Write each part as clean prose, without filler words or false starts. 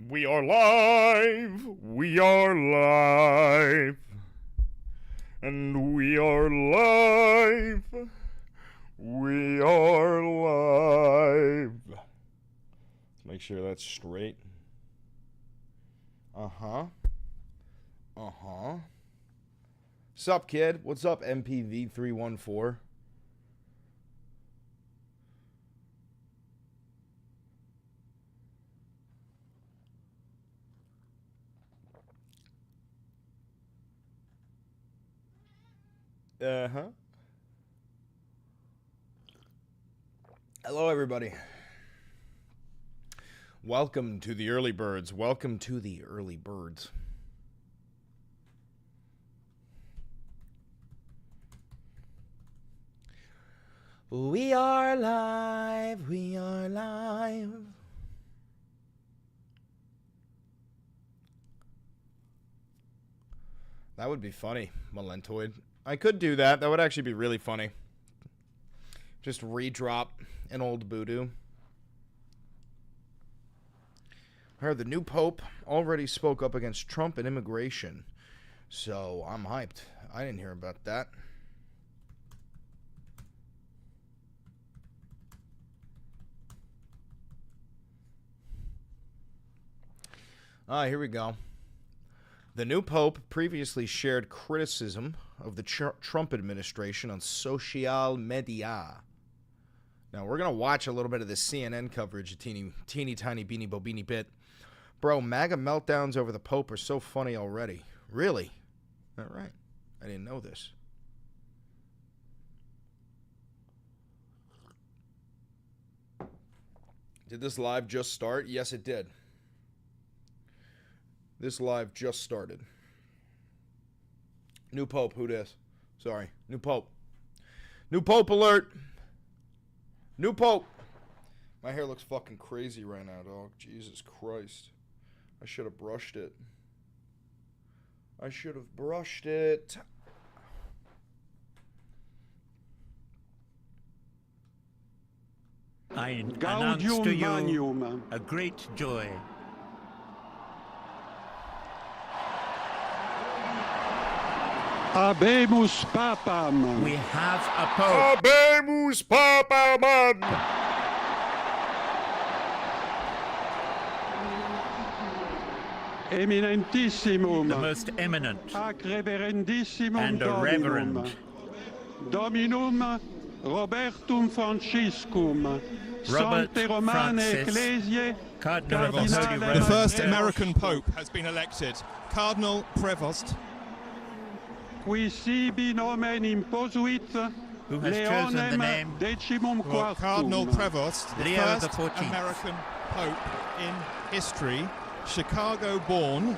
We are live. We are live. And we are live. We are live. Let's make sure that's straight. Sup, kid? What's up, MPV314? Hello, everybody. Welcome to the early birds. Welcome to the early birds. We are live. We are live. That would be funny, Malentoid. I could do that. That would actually be really funny. Just redrop an old voodoo. I heard the new Pope already spoke up against Trump and immigration. So I'm hyped. I didn't hear about that. Here we go. The new Pope previously shared criticism of the Trump administration on social media. Now, we're going to watch a little bit of the CNN coverage, a teeny tiny beanie bobini bit. Bro, MAGA meltdowns over the Pope are so funny already. Really? All right. I didn't know this. Did this live just start? Yes, it did. This live just started. New Pope, who dis? Sorry, new Pope. New Pope alert! New Pope! My hair looks fucking crazy right now, dog. Jesus Christ. I should have brushed it. I should have brushed it. I announce to you a great joy. Habemus Papam. We have a Pope. Habemus Papam. Eminentissimum. The most eminent Ac reverendissimum and a reverend. Dominum Robertum Franciscum. Robert Sancte Romane Francis, Ecclesiae. Cardinal of the Holy Cardinale Roman. The first Prevost, American Pope has been elected, Cardinal Prevost. Qui sibi nomen imposuit. Who has chosen the Leonem name Decimum Well, Cardinal Quartum. Prevost, the Leo first the 14th. American Pope in history, Chicago-born,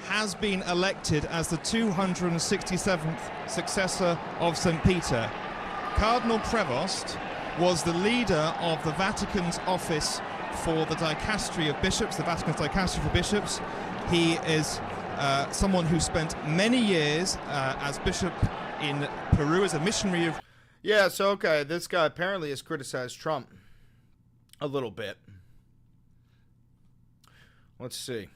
has been elected as the 267th successor of St. Peter. Cardinal Prevost was the leader of the Vatican's office for the dicastery of bishops, the Vatican's dicastery for bishops. He is someone who spent many years as bishop in Peru as a missionary of... Yeah, so okay, this guy apparently has criticized Trump a little bit. Let's see.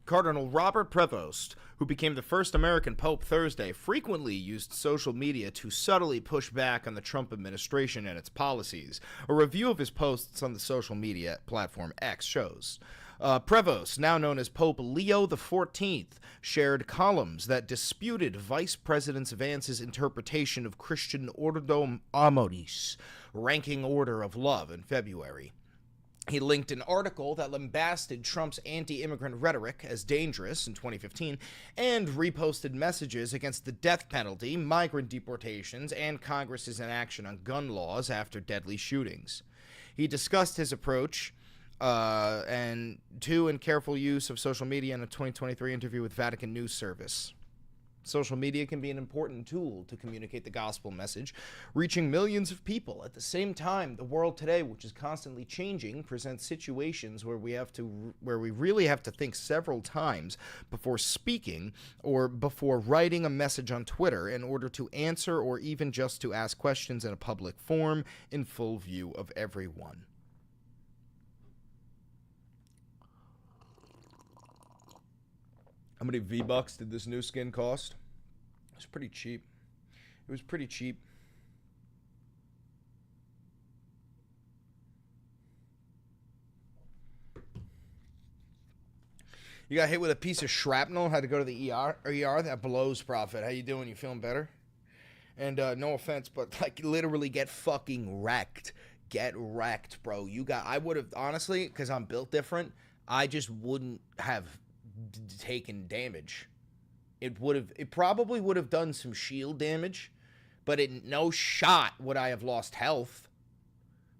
Cardinal Robert Prevost, who became the first American Pope Thursday, frequently used social media to subtly push back on the Trump administration and its policies. A review of his posts on the social media platform X shows. Prevost, now known as Pope Leo XIV, shared columns that disputed Vice President Vance's interpretation of Christian Ordo Amoris, ranking order of love, in February. He linked an article that lambasted Trump's anti-immigrant rhetoric as dangerous in 2015 and reposted messages against the death penalty, migrant deportations, and Congress's inaction on gun laws after deadly shootings. He discussed his approach and careful use of social media in a 2023 interview with Vatican News Service. Social media can be an important tool to communicate the gospel message, reaching millions of people. At the same time, the world today, which is constantly changing, presents situations where we really have to think several times before speaking or before writing a message on Twitter in order to answer or even just to ask questions in a public forum in full view of everyone. How many V-Bucks did this new skin cost? It was pretty cheap. It was pretty cheap. You got hit with a piece of shrapnel, had to go to the ER. That blows, Prophet. How you doing? You feeling better? And no offense, but like literally get fucking wrecked. Get wrecked, bro. I would have, honestly, because I'm built different, I just wouldn't have taken damage. It probably would have done some shield damage, but in no shot would I have lost health.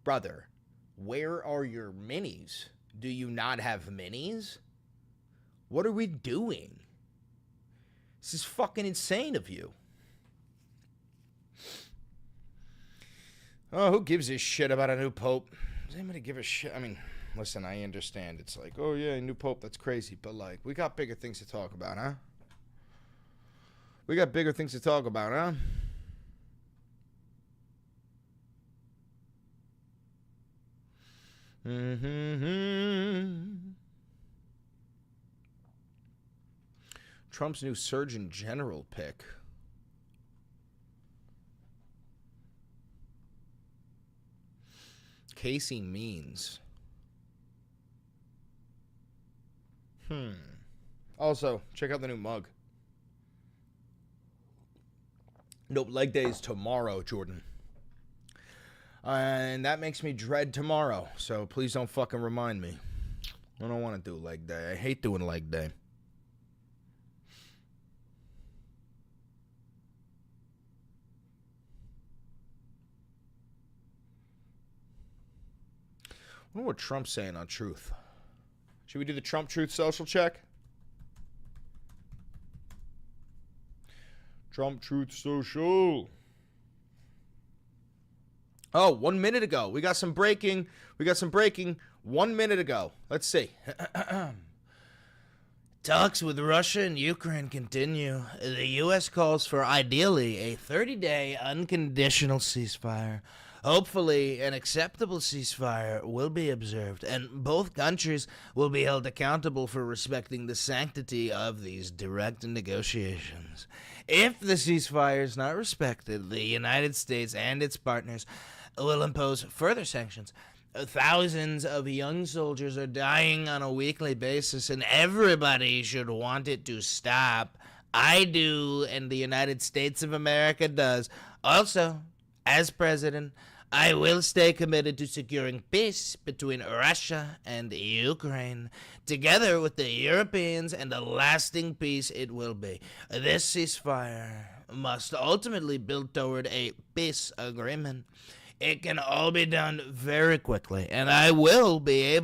Brother, where are your minis? Do you not have minis? What are we doing? This is fucking insane of you. Oh, who gives a shit about a new pope? Does anybody give a shit? I mean, listen, I understand. It's like, oh yeah, new pope, that's crazy. But like, we got bigger things to talk about, huh? We got bigger things to talk about, huh? Trump's new Surgeon General pick. Casey Means. Also, check out the new mug. Nope, leg day is tomorrow, Jordan. And that makes me dread tomorrow. So please don't fucking remind me. I don't want to do leg day. I hate doing leg day. I wonder what Trump's saying on Truth. Should we do the Trump Truth social check? Trump Truth social. Oh, 1 minute ago. We got some breaking. 1 minute ago. Let's see. Talks with Russia and Ukraine continue. The U.S. calls for ideally a 30-day unconditional ceasefire. Hopefully, an acceptable ceasefire will be observed, and both countries will be held accountable for respecting the sanctity of these direct negotiations. If the ceasefire is not respected, the United States and its partners will impose further sanctions. Thousands of young soldiers are dying on a weekly basis, and everybody should want it to stop. I do, and the United States of America does. Also, as president, I will stay committed to securing peace between Russia and Ukraine. Together with the Europeans, and a lasting peace it will be. This ceasefire must ultimately build toward a peace agreement. It can all be done very quickly, and I will be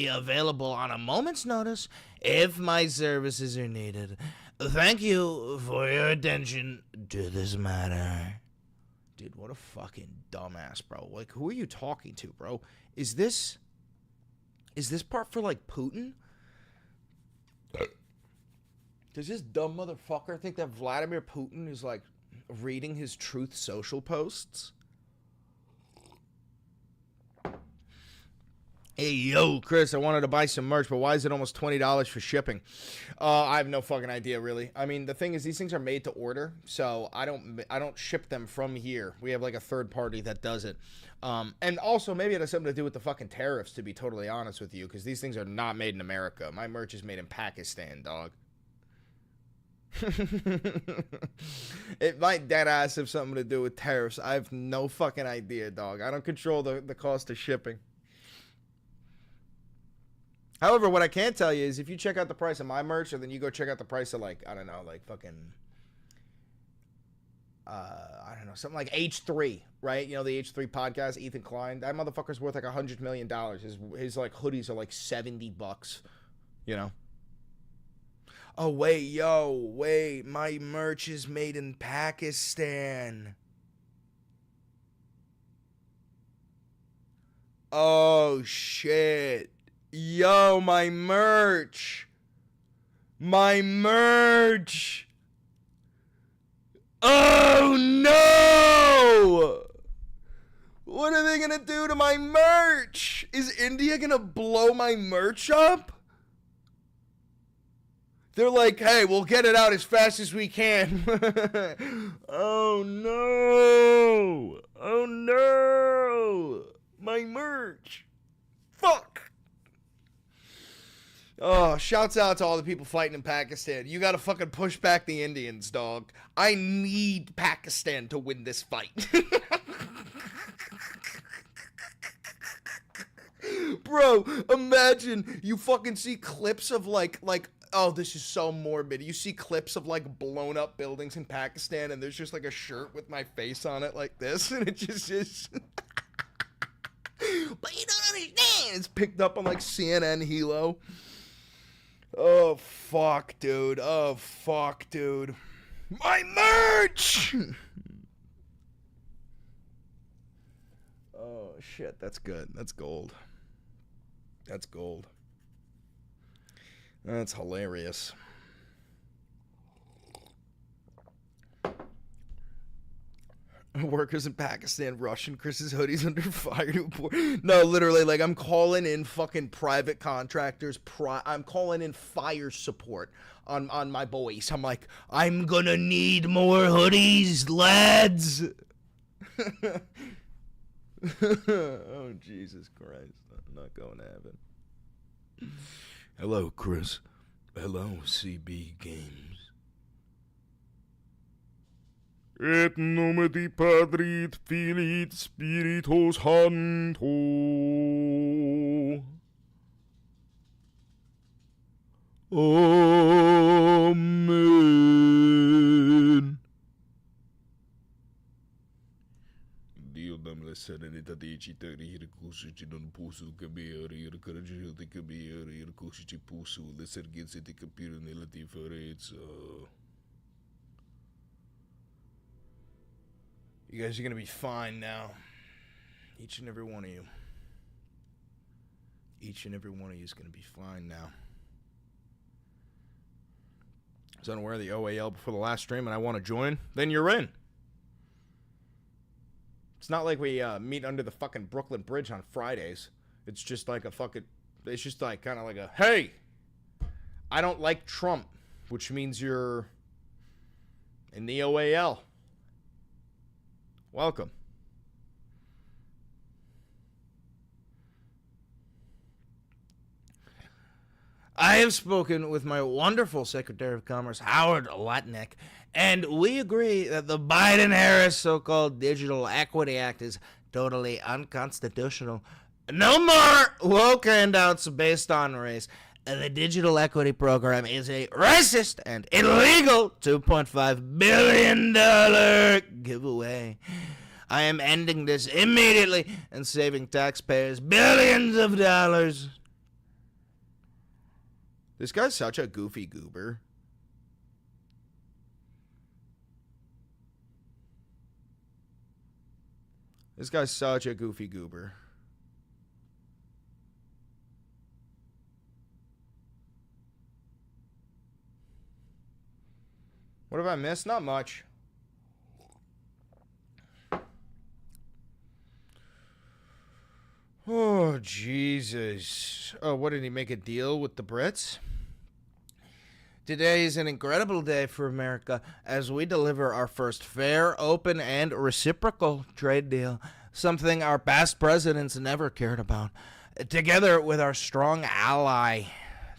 available on a moment's notice if my services are needed. Thank you for your attention to this matter. Dude, what a fucking dumbass, bro. Like, who are you talking to, bro? Is this part for, like, Putin? Does this dumb motherfucker think that Vladimir Putin is, like, reading his Truth Social posts? Hey, yo, Chris, I wanted to buy some merch, but why is it almost $20 for shipping? I have no fucking idea, really. I mean, the thing is, these things are made to order, so I don't ship them from here. We have, like, a third party that does it. And also, maybe it has something to do with the fucking tariffs, to be totally honest with you, because these things are not made in America. My merch is made in Pakistan, dog. It might deadass have something to do with tariffs. I have no fucking idea, dog. I don't control the cost of shipping. However, what I can tell you is if you check out the price of my merch, and then you go check out the price of, like, I don't know, like fucking, I don't know, something like H3, right? You know, the H3 podcast, Ethan Klein. That motherfucker's worth like $100 million. His like hoodies are like $70, you know? Oh, wait, my merch is made in Pakistan. Oh, shit. Yo, my merch. Oh, no. What are they going to do to my merch? Is India going to blow my merch up? They're like, hey, we'll get it out as fast as we can. Oh, no. Oh, no. My merch. Fuck. Oh, shouts out to all the people fighting in Pakistan. You gotta fucking push back the Indians, dog. I need Pakistan to win this fight. Bro, imagine you fucking see clips of like, oh, this is so morbid. You see clips of like blown up buildings in Pakistan and there's just like a shirt with my face on it like this. And it just is. But you don't understand. It's picked up on like CNN Hilo. Oh, fuck, dude. Oh, fuck, dude. My merch! Oh, shit. That's good. That's gold. That's gold. That's hilarious. Workers in Pakistan, Russian Chris's hoodies under fire. No, literally, like, I'm calling in fucking private contractors. I'm calling in fire support on my boys. I'm like, I'm gonna need more hoodies, lads. Oh, Jesus Christ. I'm not going to heaven. Hello, Chris. Hello, CB Games. Et nome di Padre et Filii et Spiritus Sancto. Amen. Dio dam la serenità di cittadini reclusi ci non posso capire il coraggio di capire il cosa ci posso le certezze di capire nella differenza. You guys are going to be fine now. Each and every one of you. Each and every one of you is going to be fine now. I was unaware of the OAL before the last stream and I want to join. Then you're in. It's not like we meet under the fucking Brooklyn Bridge on Fridays. It's just like a fucking... It's just like kind of like a... Hey! I don't like Trump. Which means you're in the OAL. Welcome. I have spoken with my wonderful Secretary of Commerce, Howard Lutnick, and we agree that the Biden-Harris so-called Digital Equity Act is totally unconstitutional. No more woke handouts based on race. The Digital Equity Program is a racist and illegal $2.5 billion giveaway. I am ending this immediately and saving taxpayers billions of dollars. This guy's such a goofy goober. This guy's such a goofy goober. What have I missed? Not much. Oh, Jesus. Oh, what, did he make a deal with the Brits? Today is an incredible day for America as we deliver our first fair, open, and reciprocal trade deal, something our past presidents never cared about. Together with our strong ally,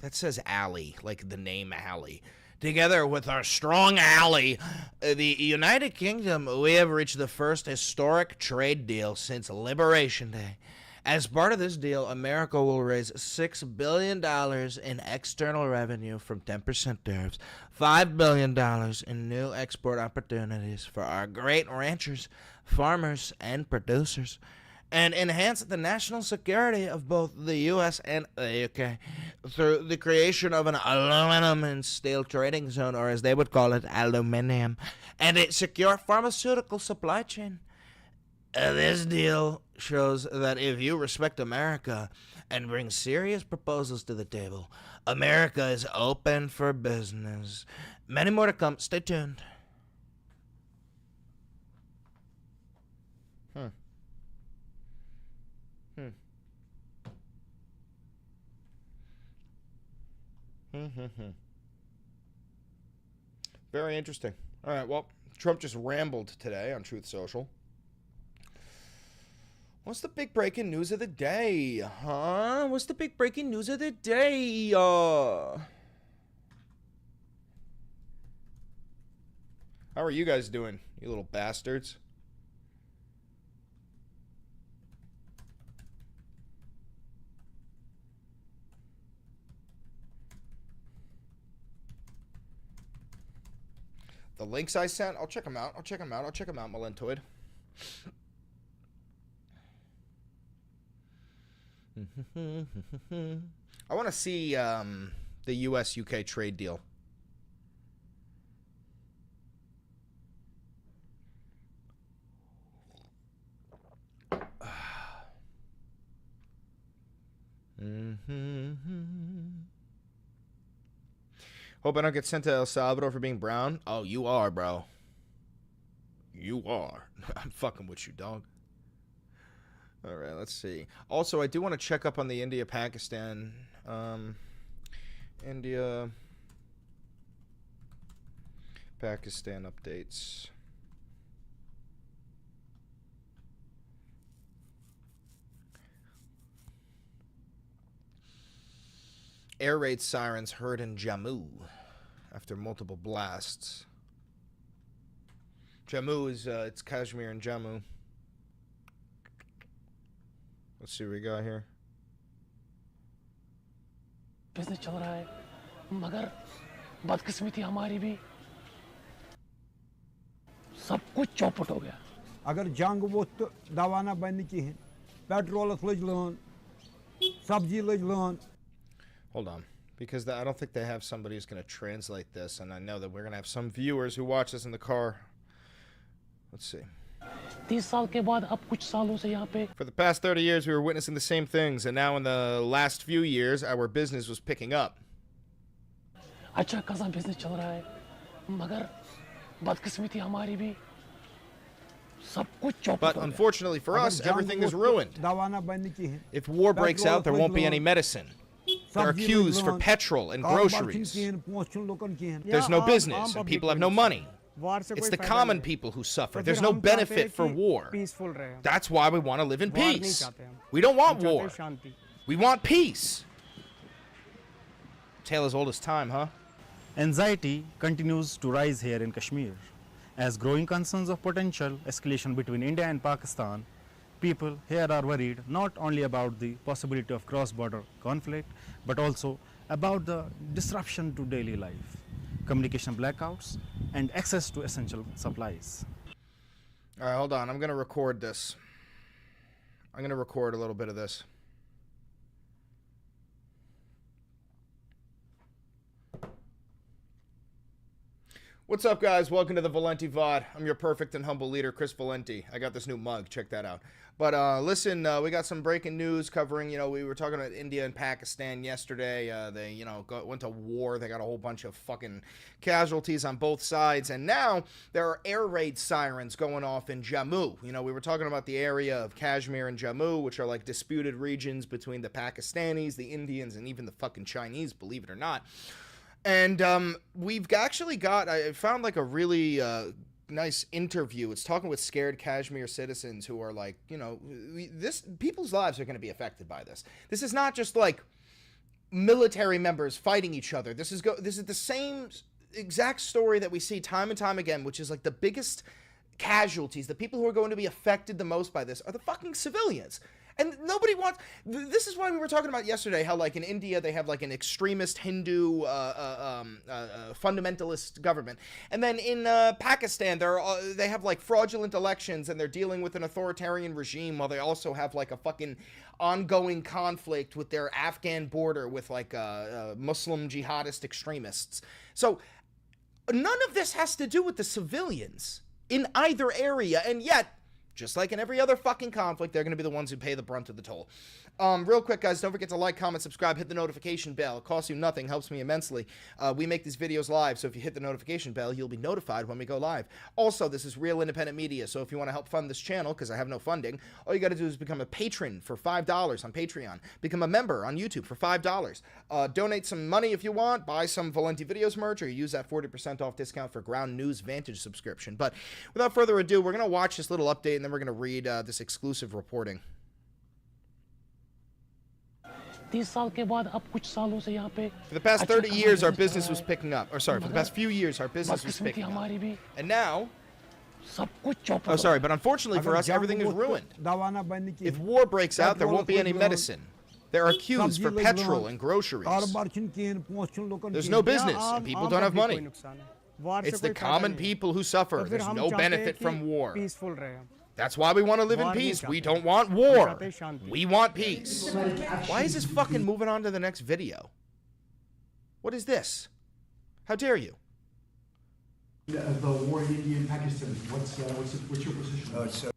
that says ally, like the name ally. Together with our strong ally, the United Kingdom, we have reached the first historic trade deal since Liberation Day. As part of this deal, America will raise $6 billion in external revenue from 10% tariffs, $5 billion in new export opportunities for our great ranchers, farmers, and producers, and enhance the national security of both the U.S. and the UK through the creation of an aluminum and steel trading zone, or as they would call it, aluminium, and a secure pharmaceutical supply chain. This deal shows that if you respect America and bring serious proposals to the table, America is open for business. Many more to come. Stay tuned. Very interesting. All right, well, Trump just rambled today on Truth Social. What's the big breaking news of the day, huh? What's the big breaking news of the day? How are you guys doing, you little bastards? The links I sent, I'll check them out. I'll check them out, Malentoid. I want to see the U.S.-UK trade deal. Hope I don't get sent to El Salvador for being brown. Oh, you are, bro. You are. I'm fucking with you, dog. All right, let's see. Also, I do want to check up on the India-Pakistan. India-Pakistan updates. Air raid sirens heard in Jammu after multiple blasts. Jammu is, it's Kashmir and Jammu. Let's see what we got here. Business चल रहा है मगर बदकिस्मती हमारी भी सब कुछ चौपट हो गया अगर जंग वो दवा ना बन कहीं पेट्रोल लज लान सब्जी लज लान. Hold on, because I don't think they have somebody who's going to translate this, and I know that we're going to have some viewers who watch this in the car. Let's see. 30 साल के बाद अब कुछ सालों से यहाँ पे. For the past 30 years, we were witnessing the same things, and now in the last few years, our business was picking up. अच्छा खासा बिजनेस चल रहा है मगर बदकिस्मती हमारी भी सब कुछ चौपट हो गया. But unfortunately for us, everything is ruined. If war breaks out, there won't be any medicine. There are queues for petrol and groceries. There's no business, and people have no money. It's the common people who suffer. There's no benefit for war. That's why we want to live in peace. We don't want war. We want peace. Tale as old as time, huh? Anxiety continues to rise here in Kashmir. As growing concerns of potential escalation between India and Pakistan, people here are worried not only about the possibility of cross-border conflict, but also about the disruption to daily life, communication blackouts, and access to essential supplies. All right, hold on. I'm going to record this. I'm going to record a little bit of this. What's up, guys? Welcome to the Valenti VOD. I'm your perfect and humble leader, Chris Valenti. I got this new mug. Check that out. But listen, we got some breaking news covering, we were talking about India and Pakistan yesterday. They, went to war. They got a whole bunch of fucking casualties on both sides. And now there are air raid sirens going off in Jammu. We were talking about the area of Kashmir and Jammu, which are like disputed regions between the Pakistanis, the Indians, and even the fucking Chinese, believe it or not. And we've actually I found like a really nice interview. It's talking with scared Kashmir citizens who are like, people's lives are going to be affected by this. This is not just like military members fighting each other. This is the same exact story that we see time and time again, which is like the biggest casualties. The people who are going to be affected the most by this are the fucking civilians. And nobody wants. This is why we were talking about yesterday how, like, in India they have like an extremist Hindu fundamentalist government, and then in Pakistan they have like fraudulent elections and they're dealing with an authoritarian regime while they also have like a fucking ongoing conflict with their Afghan border with like Muslim jihadist extremists. So none of this has to do with the civilians in either area, and yet, just like in every other fucking conflict, they're going to be the ones who pay the brunt of the toll. Real quick, guys, don't forget to like, comment, subscribe, hit the notification bell. It costs you nothing, helps me immensely. We make these videos live, so if you hit the notification bell, you'll be notified when we go live. Also, this is real independent media, so if you want to help fund this channel, because I have no funding, all you got to do is become a patron for $5 on Patreon. Become a member on YouTube for $5. Donate some money if you want. Buy some Valenti Videos merch, or use that 40% off discount for Ground News Vantage subscription. But without further ado, we're going to watch this little update, and then we're going to read this exclusive reporting. 30 साल के बाद अब कुछ सालों से यहाँ पे For the past 30 years, our business was picking up. Or sorry, for the past few years, our business was picking up. And now, सब कुछ चौपट oh sorry, but unfortunately for us, everything is ruined. If war breaks out, there won't be any medicine. There are queues for petrol and groceries. There's no business, and people don't have money. It's the common people who suffer. There's no benefit from war. That's why we want to live in peace. We don't want war. We want peace. Why is this fucking moving on to the next video? What is this? How dare you? The war in India and Pakistan. What's your position?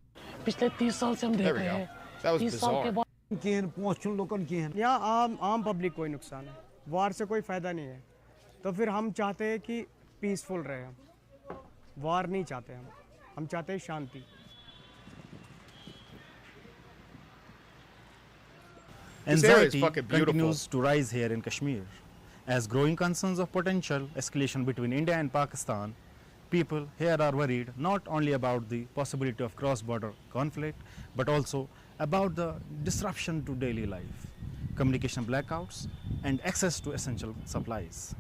पिछले 30 साल से हम देख रहे हैं That was 30 साल के bizarre. बाद यहाँ आम पब्लिक कोई नुकसान है, वार से कोई फायदा नहीं है, तो फिर हम चाहते हैं कि पीसफुल रहे, हम वार नहीं चाहते, हम चाहते हैं शांति. Anxiety continues to rise here in Kashmir. As growing concerns of potential escalation between India and Pakistan, people here are worried not only about the possibility of cross-border conflict, but also about the disruption to daily life, communication blackouts, and access to essential supplies.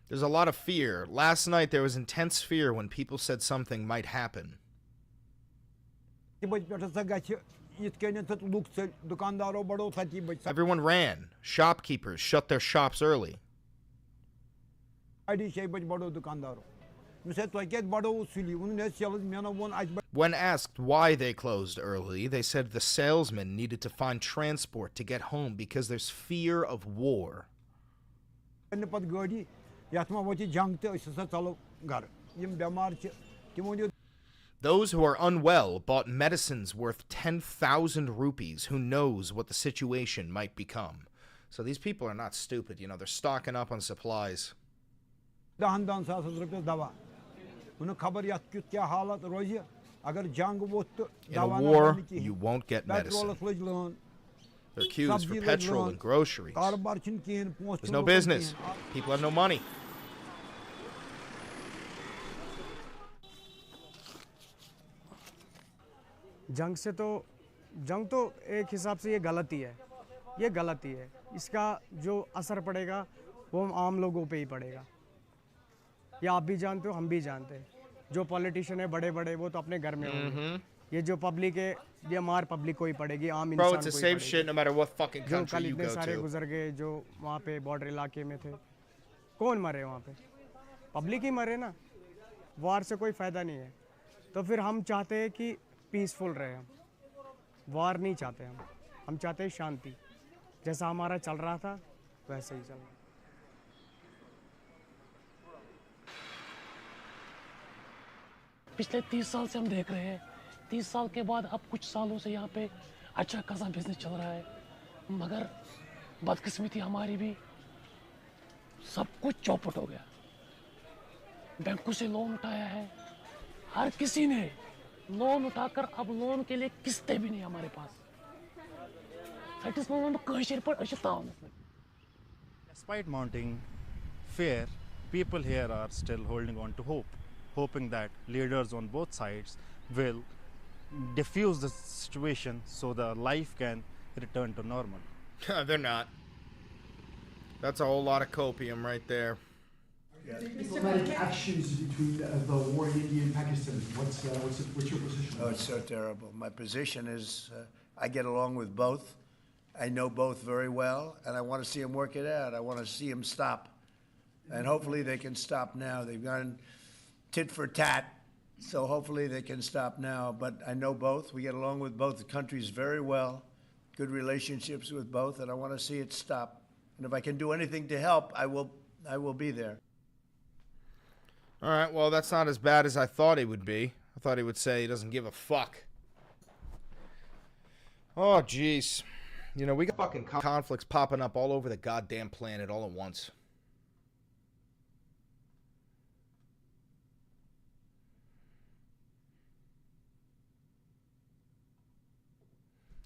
There's a lot of fear. Last night there was intense fear when people said something might happen. Everyone ran. Shopkeepers shut their shops early. When asked why they closed early, they said the salesmen needed to find transport to get home because there's fear of war. Those who are unwell bought medicines worth 10,000 rupees. Who knows what the situation might become? So these people are not stupid, you know, they're stocking up on supplies. In a war, you won't get medicine. There are queues for petrol and groceries. There's no business. People have no money. जंग तो एक हिसाब से ये गलती है, इसका जो असर पड़ेगा वो आम लोगों पे ही पड़ेगा. ये आप भी जानते हो, हम भी जानते हैं. जो पॉलिटिशियन है बड़े वो तो अपने घर में होंगे. ये जो पब्लिक है, ये मार पब्लिक को ही पड़ेगी, आम इंसान को ही पड़ेगी. Bro, it's the same shit no matter what fucking country you go to. जो सारे गुजर गए जो वहाँ पे बॉर्डर इलाके में थे, कौन मरे वहाँ पे? पब्लिक ही मरे ना. वार से कोई फायदा नहीं है, तो फिर हम चाहते हैं कि पीसफुल रहे, हम वार नहीं चाहते, हम चाहते हैं शांति. जैसा हमारा चल रहा था वैसे ही चल रहा. पिछले 30 साल से हम देख रहे हैं 30 साल के बाद अब कुछ सालों से यहाँ पे अच्छा खासा बिजनेस चल रहा है, मगर बदकिस्मती हमारी भी सब कुछ चौपट हो गया. बैंकों से लोन उठाया है, हर किसी ने लोन उठाकर अब लोन के लिए किस्तें भी नहीं हमारे पास. Despite mounting fear, people here are still holding on to hope, hoping that leaders on both sides will diffuse the situation so the life can return to normal. They're not. That's a whole lot of copium right there. Diplomatic actions between the war in India and Pakistan. What's your position? Oh, it's so terrible. My position is I get along with both. I know both very well, and I want to see them work it out. I want to see them stop. And hopefully they can stop now. They've gone tit for tat, so hopefully they can stop now. But I know both. We get along with both the countries very well, good relationships with both, and I want to see it stop. And if I can do anything to help, I will be there. All right, well, that's not as bad as I thought he would be. I thought he would say he doesn't give a fuck. Oh, jeez. You know, we got fucking conflicts popping up all over the goddamn planet all at once.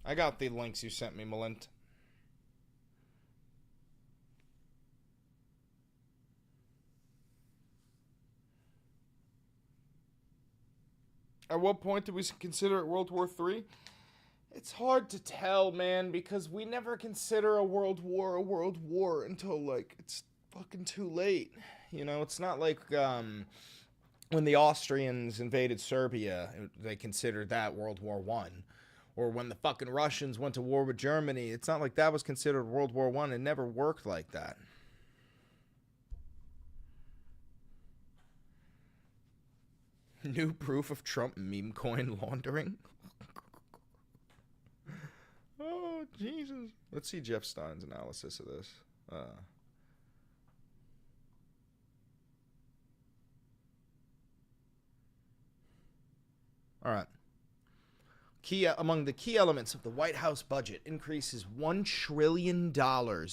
I got the links you sent me, Malint. At what point did we consider it World War III? It's hard to tell, man, because we never consider a world war until, like, it's fucking too late. You know, it's not like when the Austrians invaded Serbia, they considered that World War I. Or when the fucking Russians went to war with Germany, it's not like that was considered World War I. It never worked like that. New proof of Trump meme coin laundering? Oh, Jesus. Let's see Jeff Stein's analysis of this. All right. Among the key elements of the White House budget increases $1 trillion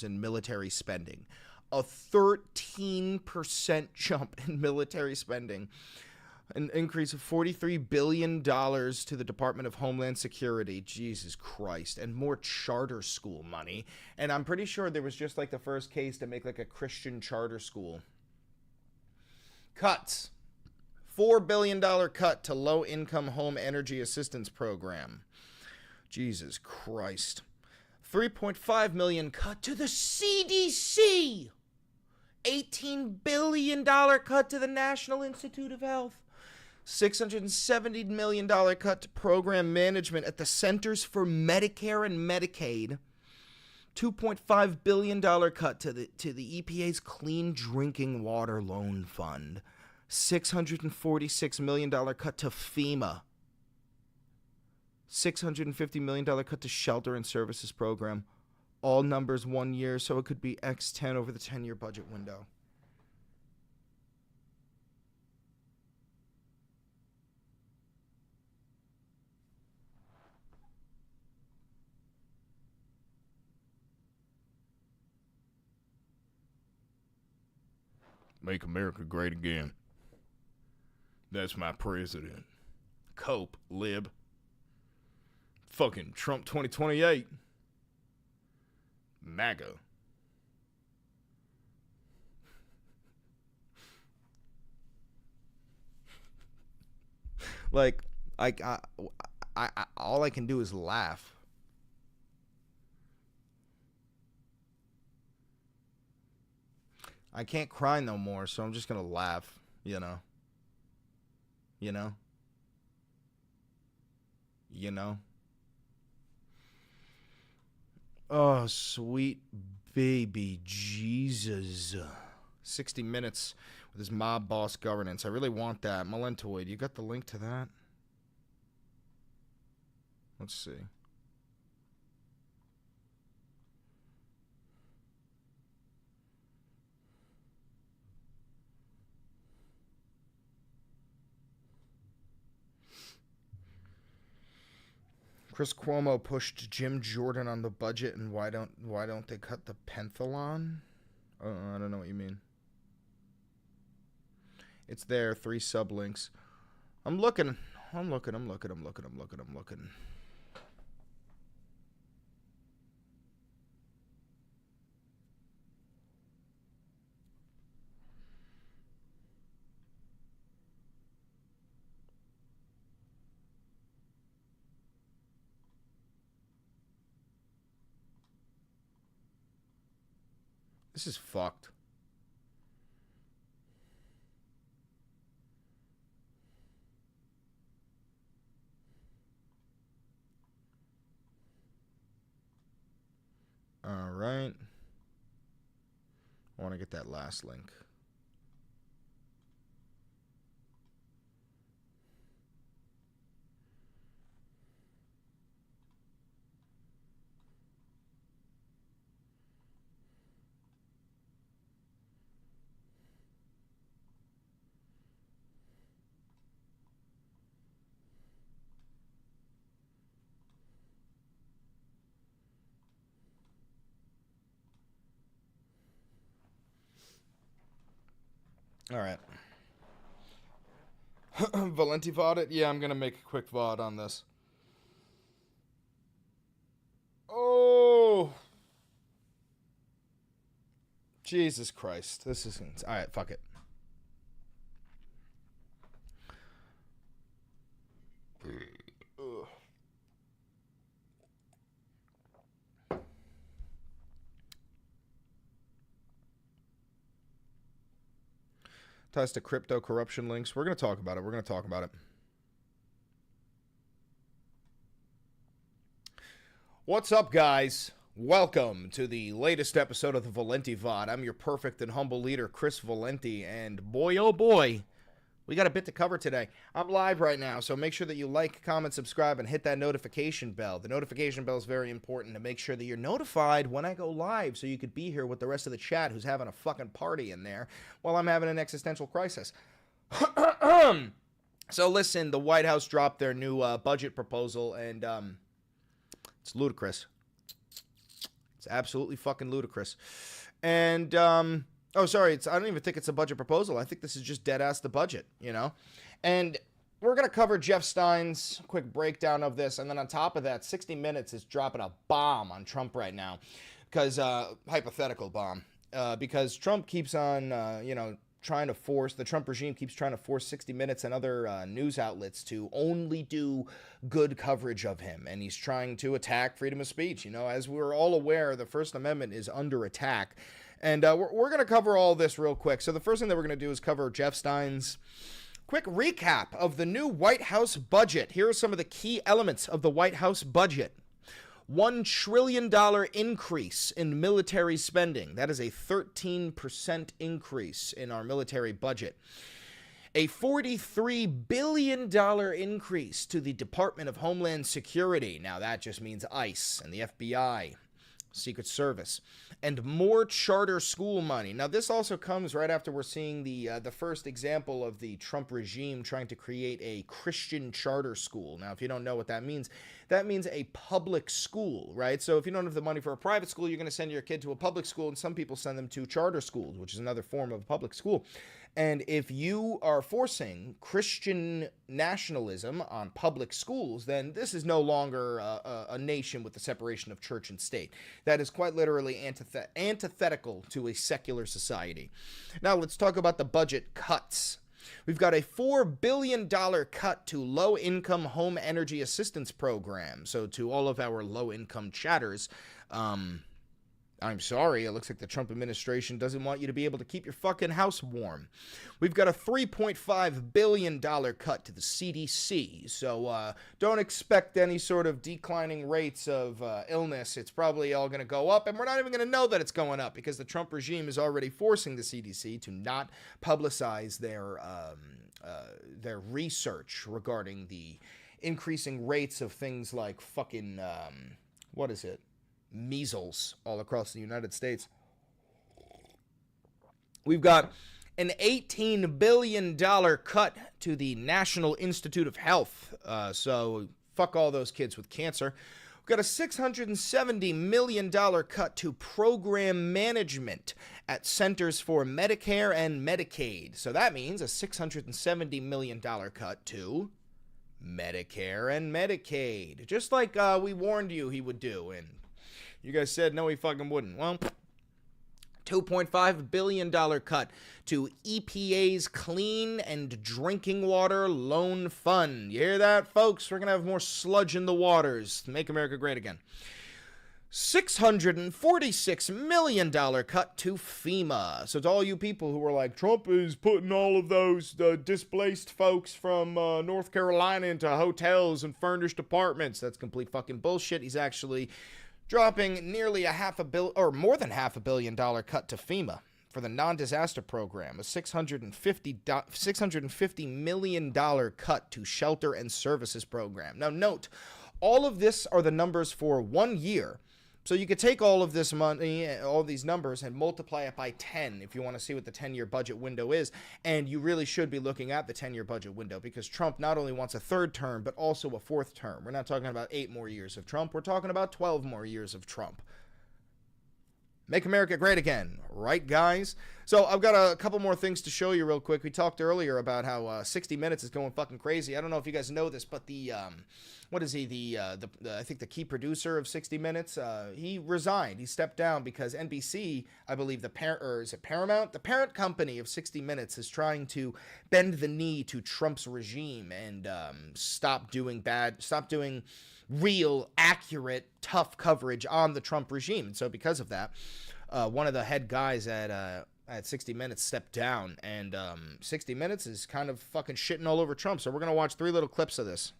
in military spending. A 13% jump in military spending. An increase of $43 billion to the Department of Homeland Security. Jesus Christ. And more charter school money. And I'm pretty sure there was just like the first case to make like a Christian charter school. Cuts. $4 billion cut to low-income home energy assistance program. Jesus Christ. $3.5 million cut to the CDC. $18 billion cut to the National Institute of Health. $670 million cut to program management at the Centers for Medicare and Medicaid. $2.5 billion cut to the EPA's Clean Drinking Water Loan Fund. $646 million cut to FEMA. $650 million cut to Shelter and Services Program. All numbers 1 year, so it could be X10 over the 10-year budget window. Make America great again. That's my president. Cope, lib. Fucking Trump 2028. MAGA. Like, I all I can do is laugh. I can't cry no more, so I'm just gonna laugh, you know. You know? You know? Oh, sweet baby Jesus. 60 Minutes with his mob boss governance. I really want that. Malentoid, you got the link to that? Let's see. Chris Cuomo pushed Jim Jordan on the budget, and why don't they cut the Pentalon? I don't know what you mean. It's there, 3 sublinks. I'm looking. This is fucked. All right. I want to get that last link. All right. Valenti VOD it? Yeah, I'm going to make a quick VOD on this. Oh. Jesus Christ. This is... All right, fuck it. Ugh. Ties to crypto corruption links. We're going to talk about it. What's up, guys? Welcome to the latest episode of the Valenti VOD. I'm your perfect and humble leader, Chris Valenti, and boy, oh boy, we got a bit to cover today. I'm live right now, so make sure that you like, comment, subscribe, and hit that notification bell. The notification bell is very important to make sure that you're notified when I go live, so you could be here with the rest of the chat who's having a fucking party in there while I'm having an existential crisis. So listen, the White House dropped their new budget proposal, and it's ludicrous. It's absolutely fucking ludicrous. And, oh, sorry, I don't even think it's a budget proposal. I think this is just dead-ass the budget, you know? And we're going to cover Jeff Stein's quick breakdown of this, and then on top of that, 60 Minutes is dropping a bomb on Trump right now, because, hypothetical bomb, because Trump keeps on, the Trump regime keeps trying to force 60 Minutes and other news outlets to only do good coverage of him. And he's trying to attack freedom of speech. You know, as we're all aware, the First Amendment is under attack. And we're going to cover all this real quick. So the first thing that we're going to do is cover Jeff Stein's quick recap of the new White House budget. Here are some of the key elements of the White House budget. $1 trillion increase in military spending. That is a 13% increase in our military budget. A $43 billion increase to the Department of Homeland Security. Now that just means ICE and the FBI, Secret Service, and more charter school money. Now this also comes right after we're seeing the first example of the Trump regime trying to create a Christian charter school. Now if you don't know what that means a public school, right? So if you don't have the money for a private school, you're going to send your kid to a public school, and some people send them to charter schools, which is another form of public school. And if you are forcing Christian nationalism on public schools, then this is no longer a nation with the separation of church and state. That is quite literally antithetical to a secular society. Now let's talk about the budget cuts. We've got a $4 billion cut to low-income home energy assistance program. So to all of our low-income chatters, I'm sorry, it looks like the Trump administration doesn't want you to be able to keep your fucking house warm. We've got a $3.5 billion cut to the CDC, so don't expect any sort of declining rates of illness. It's probably all going to go up, and we're not even going to know that it's going up because the Trump regime is already forcing the CDC to not publicize their research regarding the increasing rates of things like fucking, measles all across the United States. We've got an $18 billion cut to the National Institute of Health. So fuck all those kids with cancer. We've got a $670 million cut to program management at Centers for Medicare and Medicaid. So that means a $670 million cut to Medicare and Medicaid. Just like we warned you he would do, and you guys said no, he fucking wouldn't. Well, $2.5 billion cut to EPA's Clean and Drinking Water Loan Fund. You hear that, folks? We're going to have more sludge in the waters. Make America great again. $646 million cut to FEMA. So to all you people who were like, Trump is putting all of those displaced folks from North Carolina into hotels and furnished apartments. That's complete fucking bullshit. He's actually dropping nearly more than $500 million cut to FEMA for the non-disaster program, a $650 million cut to shelter and services program. Now note, all of this are the numbers for 1 year. So you could take all of this money, all these numbers, and multiply it by 10 if you want to see what the 10-year budget window is. And you really should be looking at the 10-year budget window because Trump not only wants a third term, but also a fourth term. We're not talking about 8 more years of Trump. We're talking about 12 more years of Trump. Make America great again, right, guys? So I've got a couple more things to show you real quick. We talked earlier about how 60 Minutes is going fucking crazy. I don't know if you guys know this, but the what is he? I think the key producer of 60 Minutes. He resigned. He stepped down because NBC, I believe, is it Paramount? The parent company of 60 Minutes is trying to bend the knee to Trump's regime and stop doing real, accurate, tough coverage on the Trump regime. And so because of that, one of the head guys at 60 Minutes stepped down, and 60 Minutes is kind of fucking shitting all over Trump. So we're going to watch 3 little clips of this.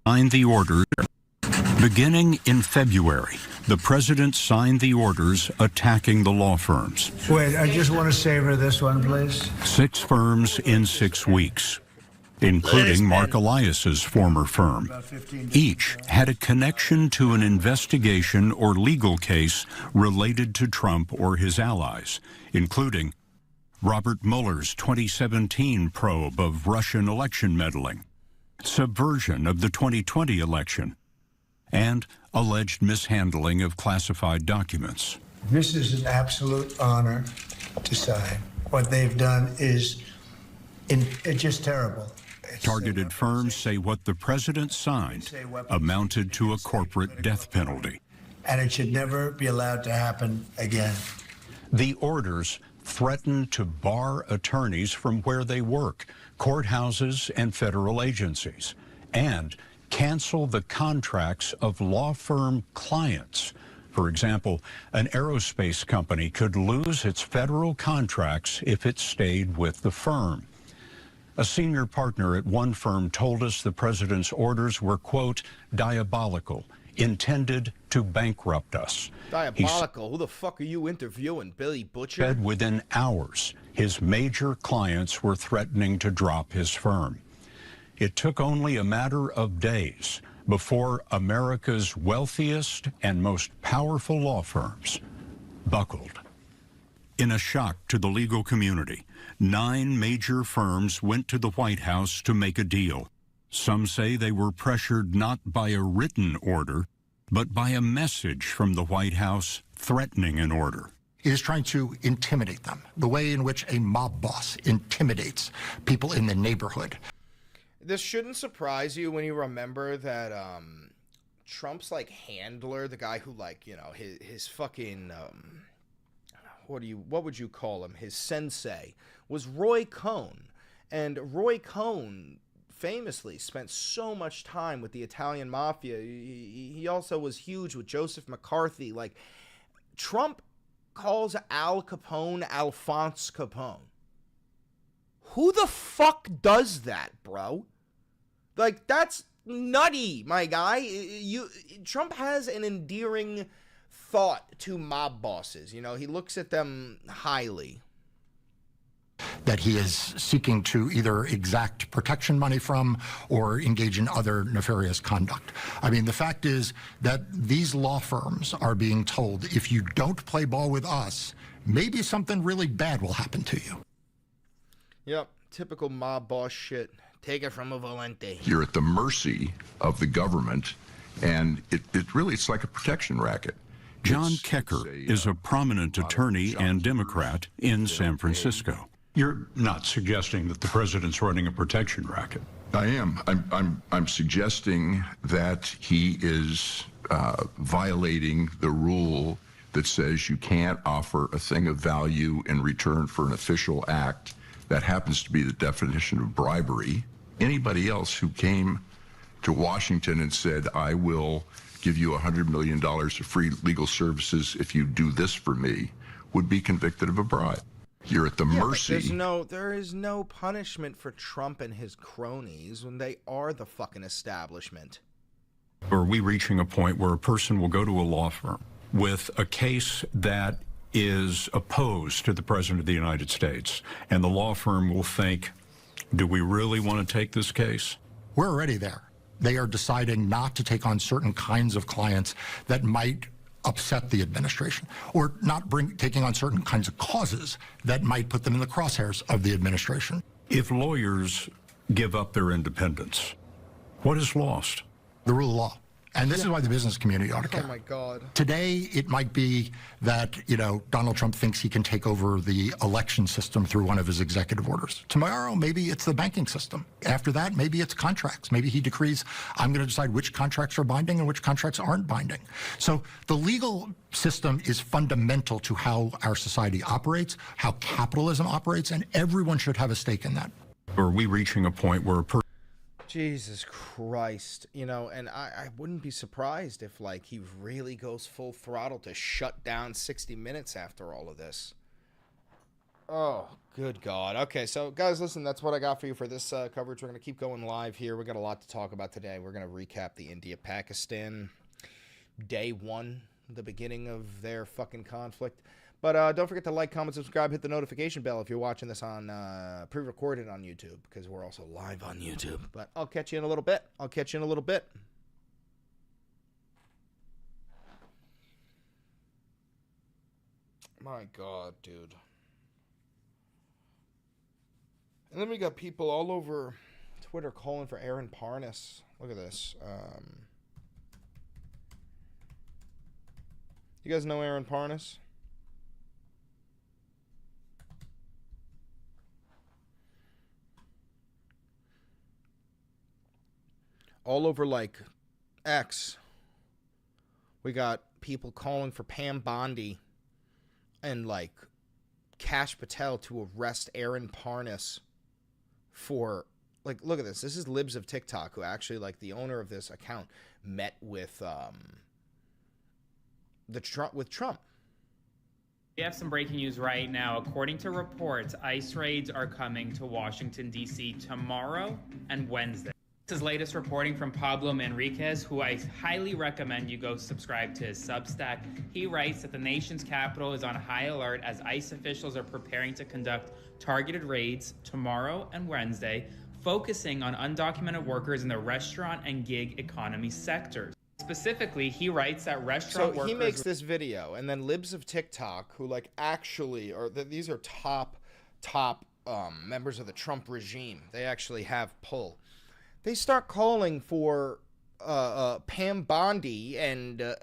Signed the orders. Beginning in February, the president signed the orders attacking the law firms. Wait, I just want to savor this one, please. 6 firms in 6 weeks, including Mark Elias's former firm. Each had a connection to an investigation or legal case related to Trump or his allies, including Robert Mueller's 2017 probe of Russian election meddling, subversion of the 2020 election, and alleged mishandling of classified documents. This is an absolute honor to sign. What they've done is it's just terrible. Targeted firms say what the president signed amounted to a corporate death penalty. And it should never be allowed to happen again. The orders threaten to bar attorneys from where they work, courthouses and federal agencies, and cancel the contracts of law firm clients. For example, an aerospace company could lose its federal contracts if it stayed with the firm. A senior partner at one firm told us the president's orders were, quote, diabolical, intended to bankrupt us. Diabolical? Who the fuck are you interviewing, Billy Butcher? Said within hours, his major clients were threatening to drop his firm. It took only a matter of days before America's wealthiest and most powerful law firms buckled. In a shock to the legal community, 9 major firms went to the White House to make a deal. Some say they were pressured not by a written order, but by a message from the White House threatening an order. It is trying to intimidate them, the way in which a mob boss intimidates people in the neighborhood. This shouldn't surprise you when you remember that Trump's like handler, the guy who like, you know, his fucking what would you call him? His sensei was Roy Cohn. And Roy Cohn famously spent so much time with the Italian mafia. He also was huge with Joseph McCarthy. Like, Trump calls Al Capone Alphonse Capone. Who the fuck does that, bro? Like, that's nutty, my guy. Trump has an endearing thought to mob bosses. You know, he looks at them highly. That he is seeking to either exact protection money from or engage in other nefarious conduct. I mean, the fact is that these law firms are being told, if you don't play ball with us, maybe something really bad will happen to you. Yep, typical mob boss shit. Take it from a Valente. You're at the mercy of the government, and it's like a protection racket. John Kecker is a prominent attorney and Democrat in San Francisco. You're not suggesting that the president's running a protection racket. I am. I'm suggesting that he is violating the rule that says you can't offer a thing of value in return for an official act. That happens to be the definition of bribery. Anybody else who came to Washington and said, I will give you $100 million of free legal services if you do this for me, would be convicted of a bribe. You're at the mercy. There is no punishment for Trump and his cronies when they are the fucking establishment. Are we reaching a point where a person will go to a law firm with a case that is opposed to the President of the United States, and the law firm will think, do we really want to take this case? We're already there. They are deciding not to take on certain kinds of clients that might upset the administration, or not taking on certain kinds of causes that might put them in the crosshairs of the administration. If lawyers give up their independence, what is lost? The rule of law. And this is why the business community ought to care. Oh my God. Today, it might be that, Donald Trump thinks he can take over the election system through one of his executive orders. Tomorrow, maybe it's the banking system. After that, maybe it's contracts. Maybe he decrees, I'm going to decide which contracts are binding and which contracts aren't binding. So the legal system is fundamental to how our society operates, how capitalism operates, and everyone should have a stake in that. Are we reaching a point where Jesus Christ, and I wouldn't be surprised if, like, he really goes full throttle to shut down 60 Minutes after all of this. Oh, good God. Okay, so, guys, listen, that's what I got for you for this coverage. We're going to keep going live here. We got a lot to talk about today. We're going to recap the India-Pakistan day one, the beginning of their fucking conflict. But don't forget to like, comment, subscribe, hit the notification bell if you're watching this on pre-recorded on YouTube, because we're also live on YouTube. But I'll catch you in a little bit. My God, dude. And then we got people all over Twitter calling for Aaron Parnas. Look at this. You guys know Aaron Parnas? All over, like, X, we got people calling for Pam Bondi and, like, Kash Patel to arrest Aaron Parnas for, like, look at this. This is Libs of TikTok, who actually, like, the owner of this account met with Trump. We have some breaking news right now. According to reports, ICE raids are coming to Washington, D.C. tomorrow and Wednesday. This is latest reporting from Pablo Manriquez, who I highly recommend you go subscribe to his Substack. He writes that the nation's capital is on high alert as ICE officials are preparing to conduct targeted raids tomorrow and Wednesday, focusing on undocumented workers in the restaurant and gig economy sectors. Specifically, he writes that restaurant workers... So he makes this video, and then Libs of TikTok, who, like, actually are... These are top members of the Trump regime. They actually have pull. They start calling for Pam Bondi and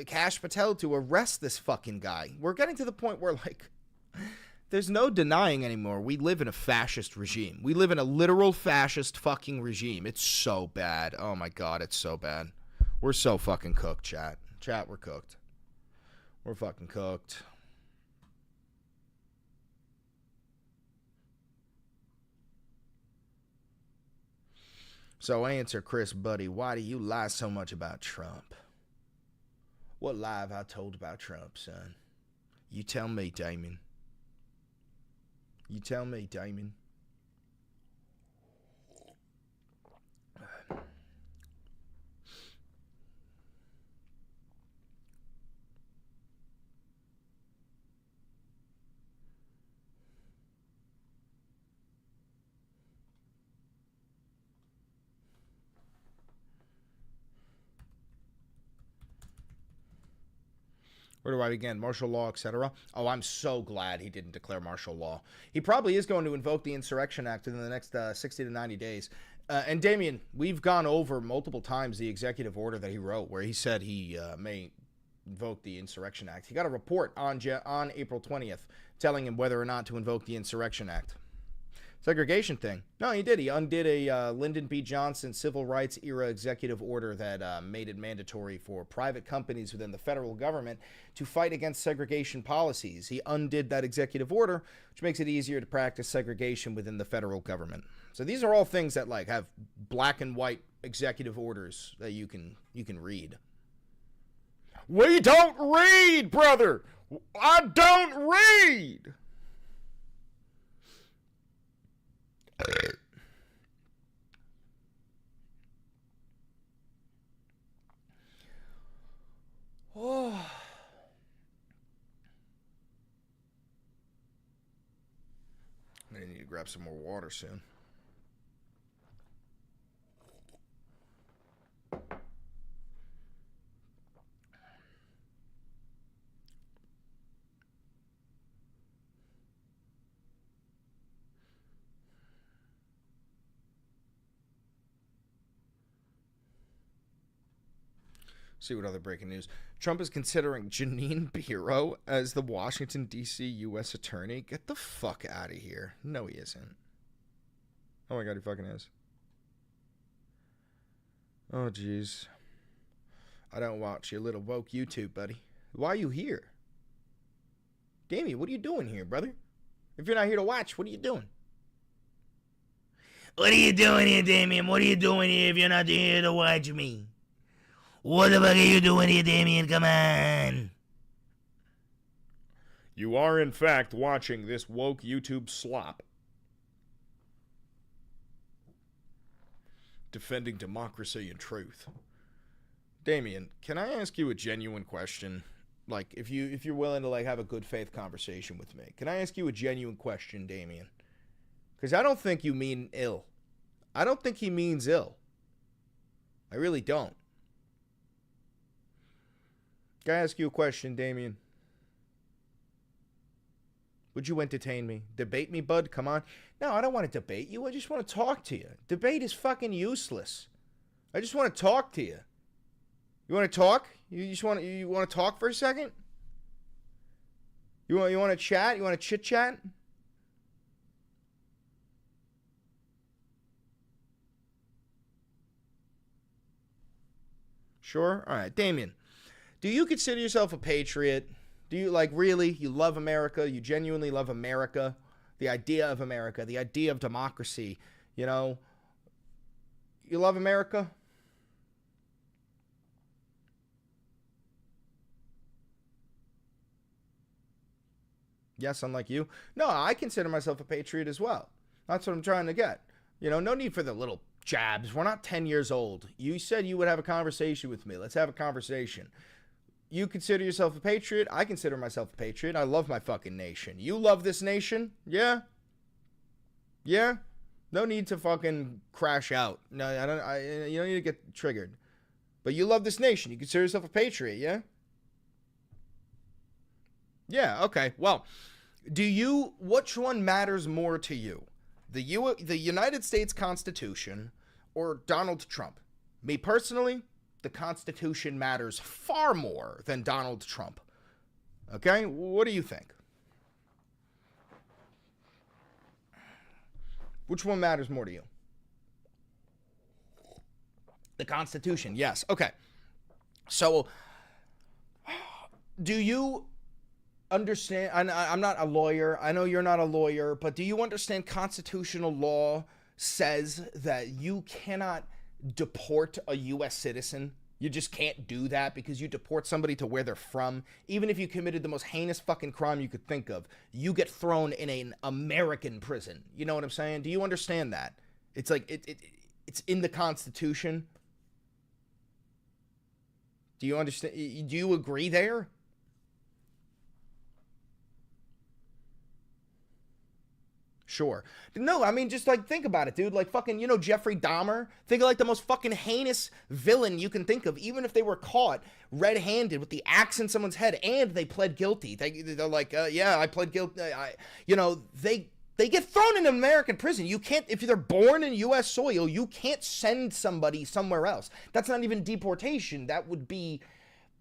Kash Patel to arrest this fucking guy. We're getting to the point where, like, there's no denying anymore. We live in a fascist regime. We live in a literal fascist fucking regime. It's so bad. Oh, my God, it's so bad. We're so fucking cooked, chat. Chat, we're cooked. We're fucking cooked. So answer, Chris, buddy, why do you lie so much about Trump? What lie have I told about Trump, son? You tell me, Damon. You tell me, Damon. Where do I begin? Martial law, etc. Oh, I'm so glad he didn't declare martial law. He probably is going to invoke the Insurrection Act within the next 60 to 90 days. And Damien, we've gone over multiple times the executive order that he wrote where he said he may invoke the Insurrection Act. He got a report on April 20th telling him whether or not to invoke the Insurrection Act. Segregation thing. No, he did. He undid a Lyndon B. Johnson civil rights era executive order that made it mandatory for private companies within the federal government to fight against segregation policies. He undid that executive order, which makes it easier to practice segregation within the federal government. So these are all things that, like, have black and white executive orders that you can read. We don't read, brother. I don't read. Oh. I'm gonna need to grab some more water soon. See what other breaking news. Trump is considering Janine Pirro as the Washington, D.C. U.S. Attorney. Get the fuck out of here. No, he isn't. Oh my God, he fucking is. Oh, jeez. I don't watch your little woke YouTube, buddy. Why are you here? Damien, what are you doing here, brother? If you're not here to watch, what are you doing? What are you doing here, Damien? What are you doing here if you're not here to watch me? What the fuck are you doing here, Damien? Come on. You are, in fact, watching this woke YouTube slop. Defending democracy and truth. Damien, can I ask you a genuine question? Like, if you're willing to, like, have a good faith conversation with me. Can I ask you a genuine question, Damien? Because I don't think you mean ill. I don't think he means ill. I really don't. Can I ask you a question, Damien? Would you entertain me? Debate me, bud? Come on. No, I don't want to debate you. I just want to talk to you. Debate is fucking useless. I just want to talk to you. You want to talk? You want to talk for a second? You want to chat? You want to chit chat? Sure. All right, Damien. Do you consider yourself a patriot? Do you, like, really? You love America? You genuinely love America? The idea of America, the idea of democracy, you know? You love America? Yes, unlike you. No, I consider myself a patriot as well. That's what I'm trying to get. You know, no need for the little jabs. We're not 10 years old. You said you would have a conversation with me. Let's have a conversation. You consider yourself a patriot? I consider myself a patriot. I love my fucking nation. You love this nation? Yeah? Yeah? No need to fucking crash out. No, you don't need to get triggered. But you love this nation. You consider yourself a patriot, yeah? Yeah, okay. Well, which one matters more to you? The United States Constitution or Donald Trump? Me personally, the Constitution matters far more than Donald Trump. Okay? What do you think? Which one matters more to you? The Constitution, yes. Okay. So, do you understand? I'm not a lawyer. I know you're not a lawyer, but do you understand constitutional law says that you cannot deport a U.S. citizen? You just can't do that because you deport somebody to where they're from. Even if you committed the most heinous fucking crime you could think of, you get thrown in an American prison. You know what I'm saying? Do you understand that? It's like, it's in the Constitution. Do you understand? Do you agree there? Sure. No, I mean, just like, think about it, dude. Like, fucking, you know, Jeffrey Dahmer? Think of, like, the most fucking heinous villain you can think of, even if they were caught red-handed with the axe in someone's head and they pled guilty. They're like, yeah, I pled guilty. You know, they get thrown in an American prison. You can't, if they're born in U.S. soil, you can't send somebody somewhere else. That's not even deportation. That would be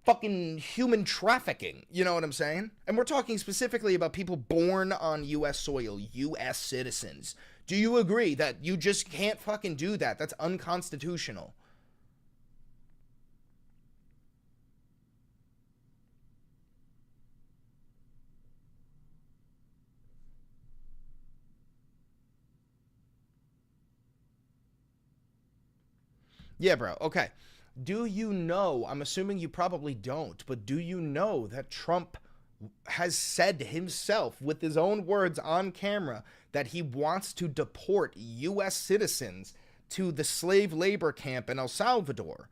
fucking human trafficking. You know what I'm saying? And we're talking specifically about people born on U.S. soil, U.S. citizens. Do you agree that you just can't fucking do that? That's unconstitutional. Yeah, bro. Okay. Do you know, I'm assuming you probably don't, but do you know that Trump has said himself with his own words on camera that he wants to deport U.S. citizens to the slave labor camp in El Salvador?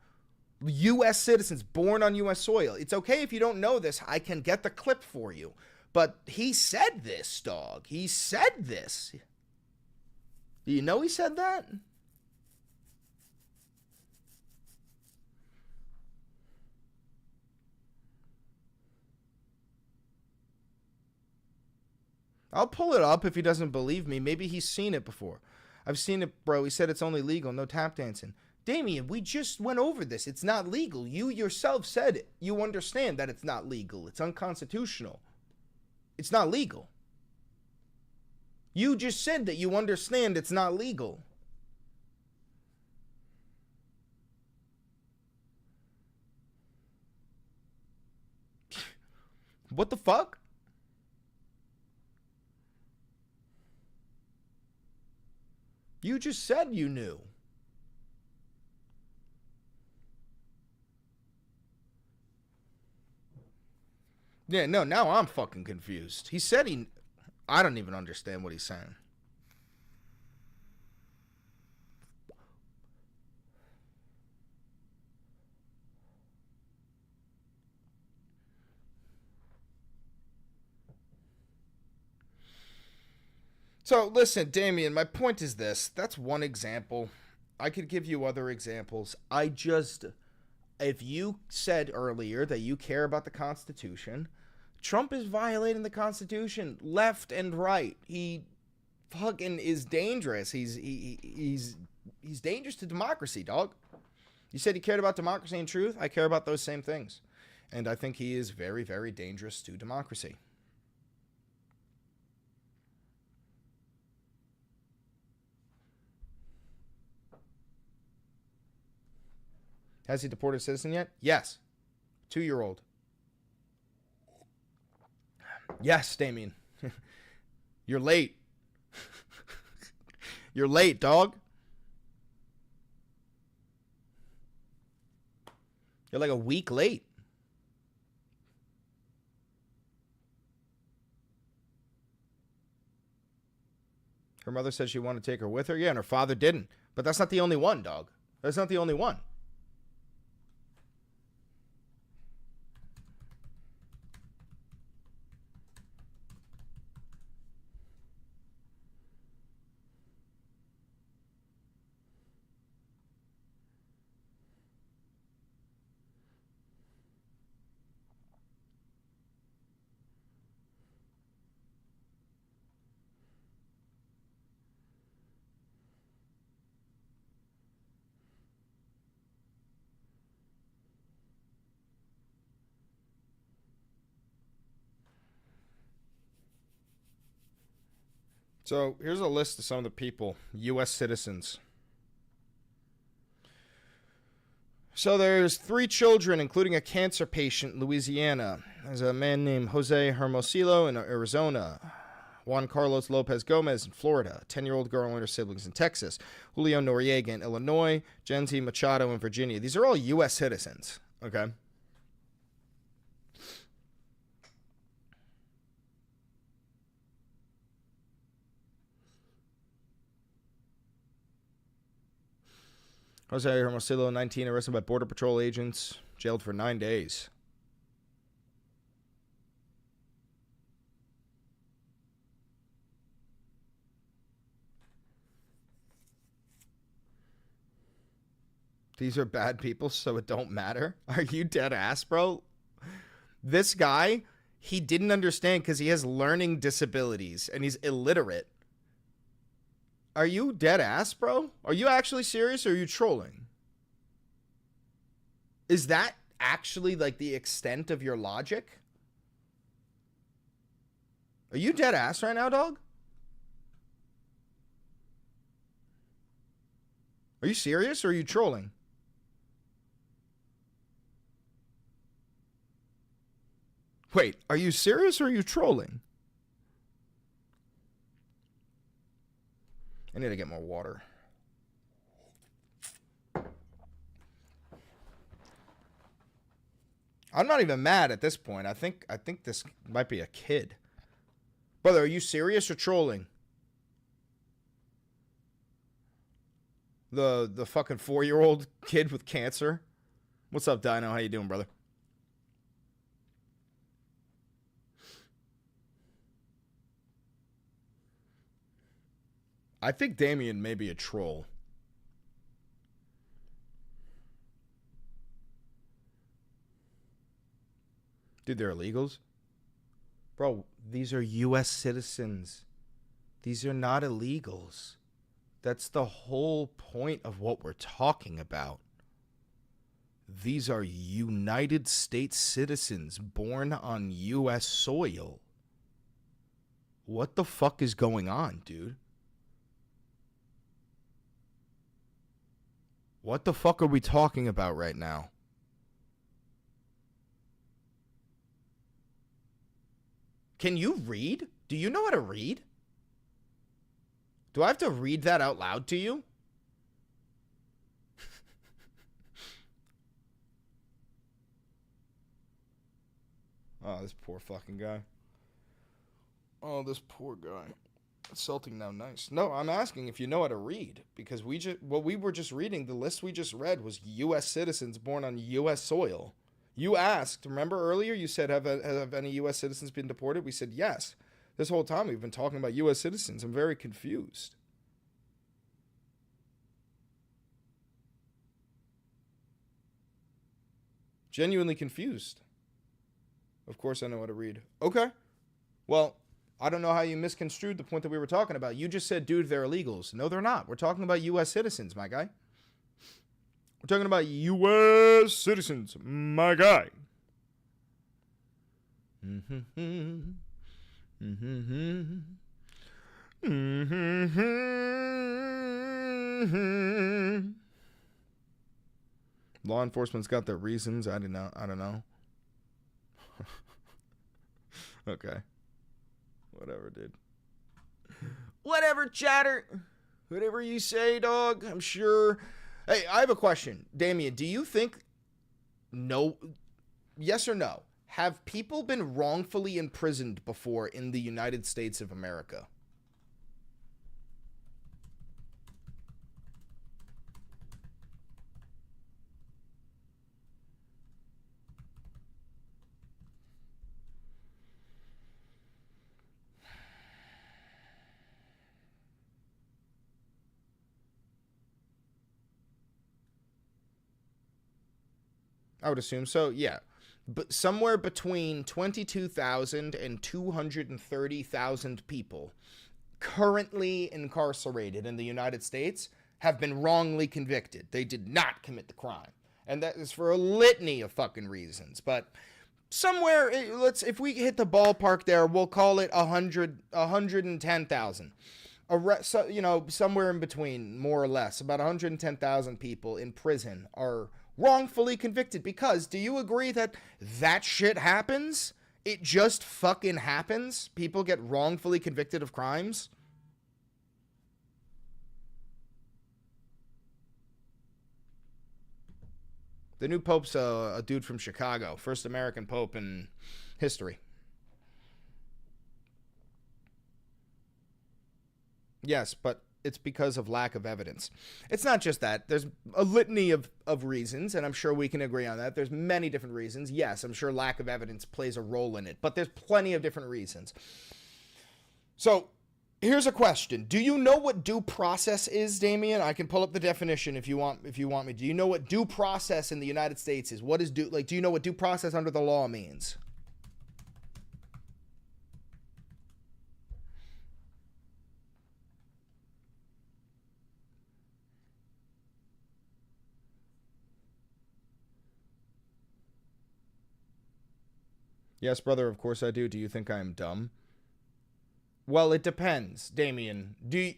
U.S. citizens born on U.S. soil. It's okay if you don't know this. I can get the clip for you. But he said this, dog. He said this. Do you know he said that? I'll pull it up if he doesn't believe me. Maybe he's seen it before. I've seen it, bro. He said it's only legal. No tap dancing. Damien, we just went over this. It's not legal. You yourself said it. You understand that it's not legal. It's unconstitutional. It's not legal. You just said that you understand it's not legal. What the fuck? You just said you knew. Yeah, no, now I'm fucking confused. He said I don't even understand what he's saying. So, listen, Damien, my point is this. That's one example. I could give you other examples. If you said earlier that you care about the Constitution, Trump is violating the Constitution left and right. He fucking is dangerous. He's dangerous to democracy, dog. You said he cared about democracy and truth. I care about those same things. And I think he is very, very dangerous to democracy. Has he deported a citizen yet? Yes. 2-year-old. Yes, Damien. You're late. You're late, dog. You're like a week late. Her mother said she wanted to take her with her. Yeah, and her father didn't. But that's not the only one, dog. That's not the only one. So here's a list of some of the people, U.S. citizens. So there's 3 children, including a cancer patient in Louisiana. There's a man named Jose Hermosillo in Arizona. Juan Carlos Lopez Gomez in Florida. 10-year-old girl and her siblings in Texas. Julio Noriega in Illinois. Genzi Machado in Virginia. These are all U.S. citizens, okay? Jose Hermosillo, 19, arrested by Border Patrol agents, jailed for 9 days. These are bad people, so it don't matter. Are you dead ass, bro? This guy, he didn't understand because he has learning disabilities and he's illiterate. Are you dead ass, bro? Are you actually serious or are you trolling? Is that actually like the extent of your logic? Are you dead ass right now, dog? Are you serious or are you trolling? Wait, are you serious or are you trolling? I need to get more water. I'm not even mad at this point. I think this might be a kid. Brother, are you serious or trolling? The fucking 4-year-old kid with cancer? What's up, Dino? How you doing, brother? I think Damien may be a troll. Dude, they're illegals? Bro, these are U.S. citizens. These are not illegals. That's the whole point of what we're talking about. These are United States citizens born on U.S. soil. What the fuck is going on, dude? What the fuck are we talking about right now? Can you read? Do you know how to read? Do I have to read that out loud to you? Oh, this poor fucking guy. Oh, this poor guy. Insulting now, nice. No, I'm asking if you know how to read. Because what we were just reading, the list we just read was U.S. citizens born on U.S. soil. You asked, remember earlier you said, have any U.S. citizens been deported? We said yes. This whole time we've been talking about U.S. citizens. I'm very confused. Genuinely confused. Of course I know how to read. Okay. Well, I don't know how you misconstrued the point that we were talking about. You just said, dude, they're illegals. No, they're not. We're talking about U.S. citizens, my guy. We're talking about U.S. citizens, my guy. Law enforcement's got their reasons. I don't know. Okay. Whatever, dude. Whatever, chatter. Whatever you say, dog. I'm sure. Hey, I have a question. Damien, do you think... No. Yes or no? Have people been wrongfully imprisoned before in the United States of America? I would assume so, yeah. But somewhere between 22,000 and 230,000 people currently incarcerated in the United States have been wrongly convicted. They did not commit the crime. And that is for a litany of fucking reasons. But somewhere, if we hit the ballpark there, we'll call it 110,000. Somewhere in between, more or less. About 110,000 people in prison are wrongfully convicted, because do you agree that shit happens? It just fucking happens. People get wrongfully convicted of crimes. The new pope's a dude from Chicago, first American pope in history. Yes, but it's because of lack of evidence. It's not just that. There's a litany of reasons, and I'm sure we can agree on that. There's many different reasons. Yes, I'm sure lack of evidence plays a role in it, but there's plenty of different reasons. So, here's a question. Do you know what due process is, Damien? I can pull up the definition if you want me. Do you know what due process in the United States is? What is do you know what due process under the law means? Yes, brother, of course I do. Do you think I am dumb? Well, it depends, Damien. Do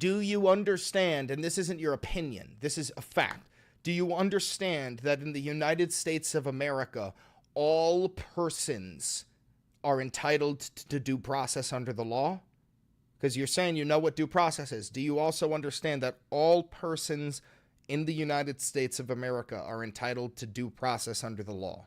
you understand, and this isn't your opinion, this is a fact, do you understand that in the United States of America, all persons are entitled to due process under the law? Because you're saying you know what due process is. Do you also understand that all persons in the United States of America are entitled to due process under the law?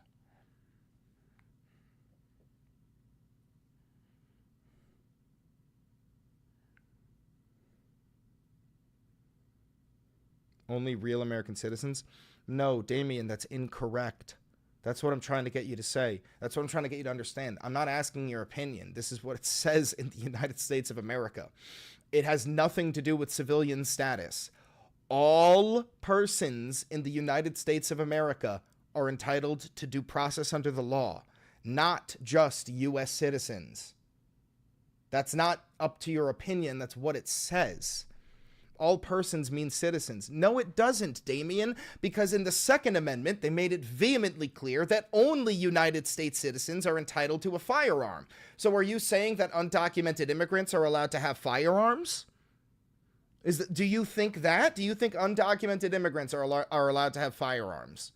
Only real American citizens? No, Damien, that's incorrect. That's what I'm trying to get you to say. That's what I'm trying to get you to understand. I'm not asking your opinion. This is what it says in the United States of America. It has nothing to do with civilian status. All persons in the United States of America are entitled to due process under the law, not just U.S. citizens. That's not up to your opinion. That's what it says. All persons mean citizens. No, it doesn't, Damien, because in the Second Amendment, they made it vehemently clear that only United States citizens are entitled to a firearm. So are you saying that undocumented immigrants are allowed to have firearms? Do you think that? Do you think undocumented immigrants are allowed to have firearms?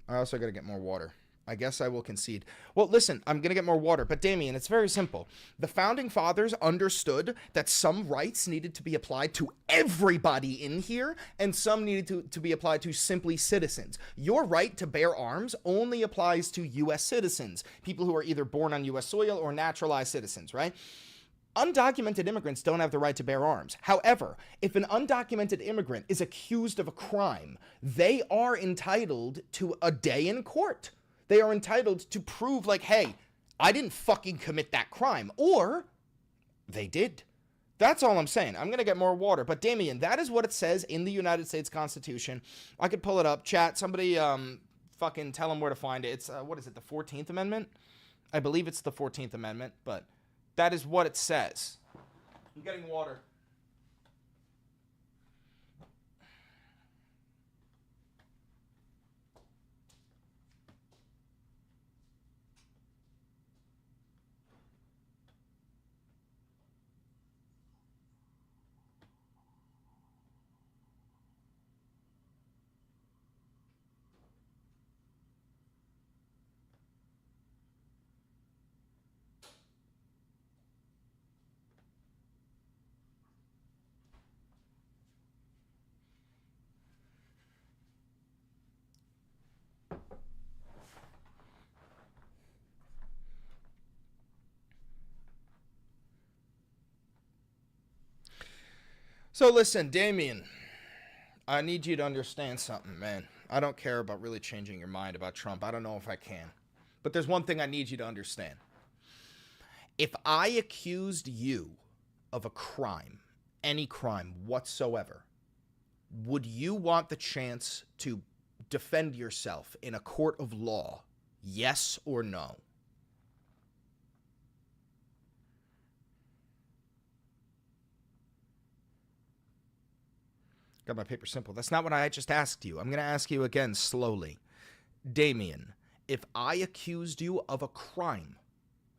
I also got to get more water. I guess I will concede. Well, listen, I'm going to get more water. But Damien, it's very simple. The Founding Fathers understood that some rights needed to be applied to everybody in here, and some needed to be applied to simply citizens. Your right to bear arms only applies to U.S. citizens, people who are either born on U.S. soil or naturalized citizens, right? Undocumented immigrants don't have the right to bear arms. However, if an undocumented immigrant is accused of a crime, they are entitled to a day in court. They are entitled to prove, like, hey, I didn't fucking commit that crime. Or they did. That's all I'm saying. I'm going to get more water. But Damien, that is what it says in the United States Constitution. I could pull it up. Chat, somebody fucking tell them where to find it. It's, what is it, the 14th Amendment? I believe it's the 14th Amendment, but that is what it says. I'm getting water. So listen, Damien, I need you to understand something, man. I don't care about really changing your mind about Trump. I don't know if I can. But there's one thing I need you to understand. If I accused you of a crime, any crime whatsoever, would you want the chance to defend yourself in a court of law? Yes or no? Got my paper simple. That's not what I just asked you. I'm going to ask you again slowly. Damien, if I accused you of a crime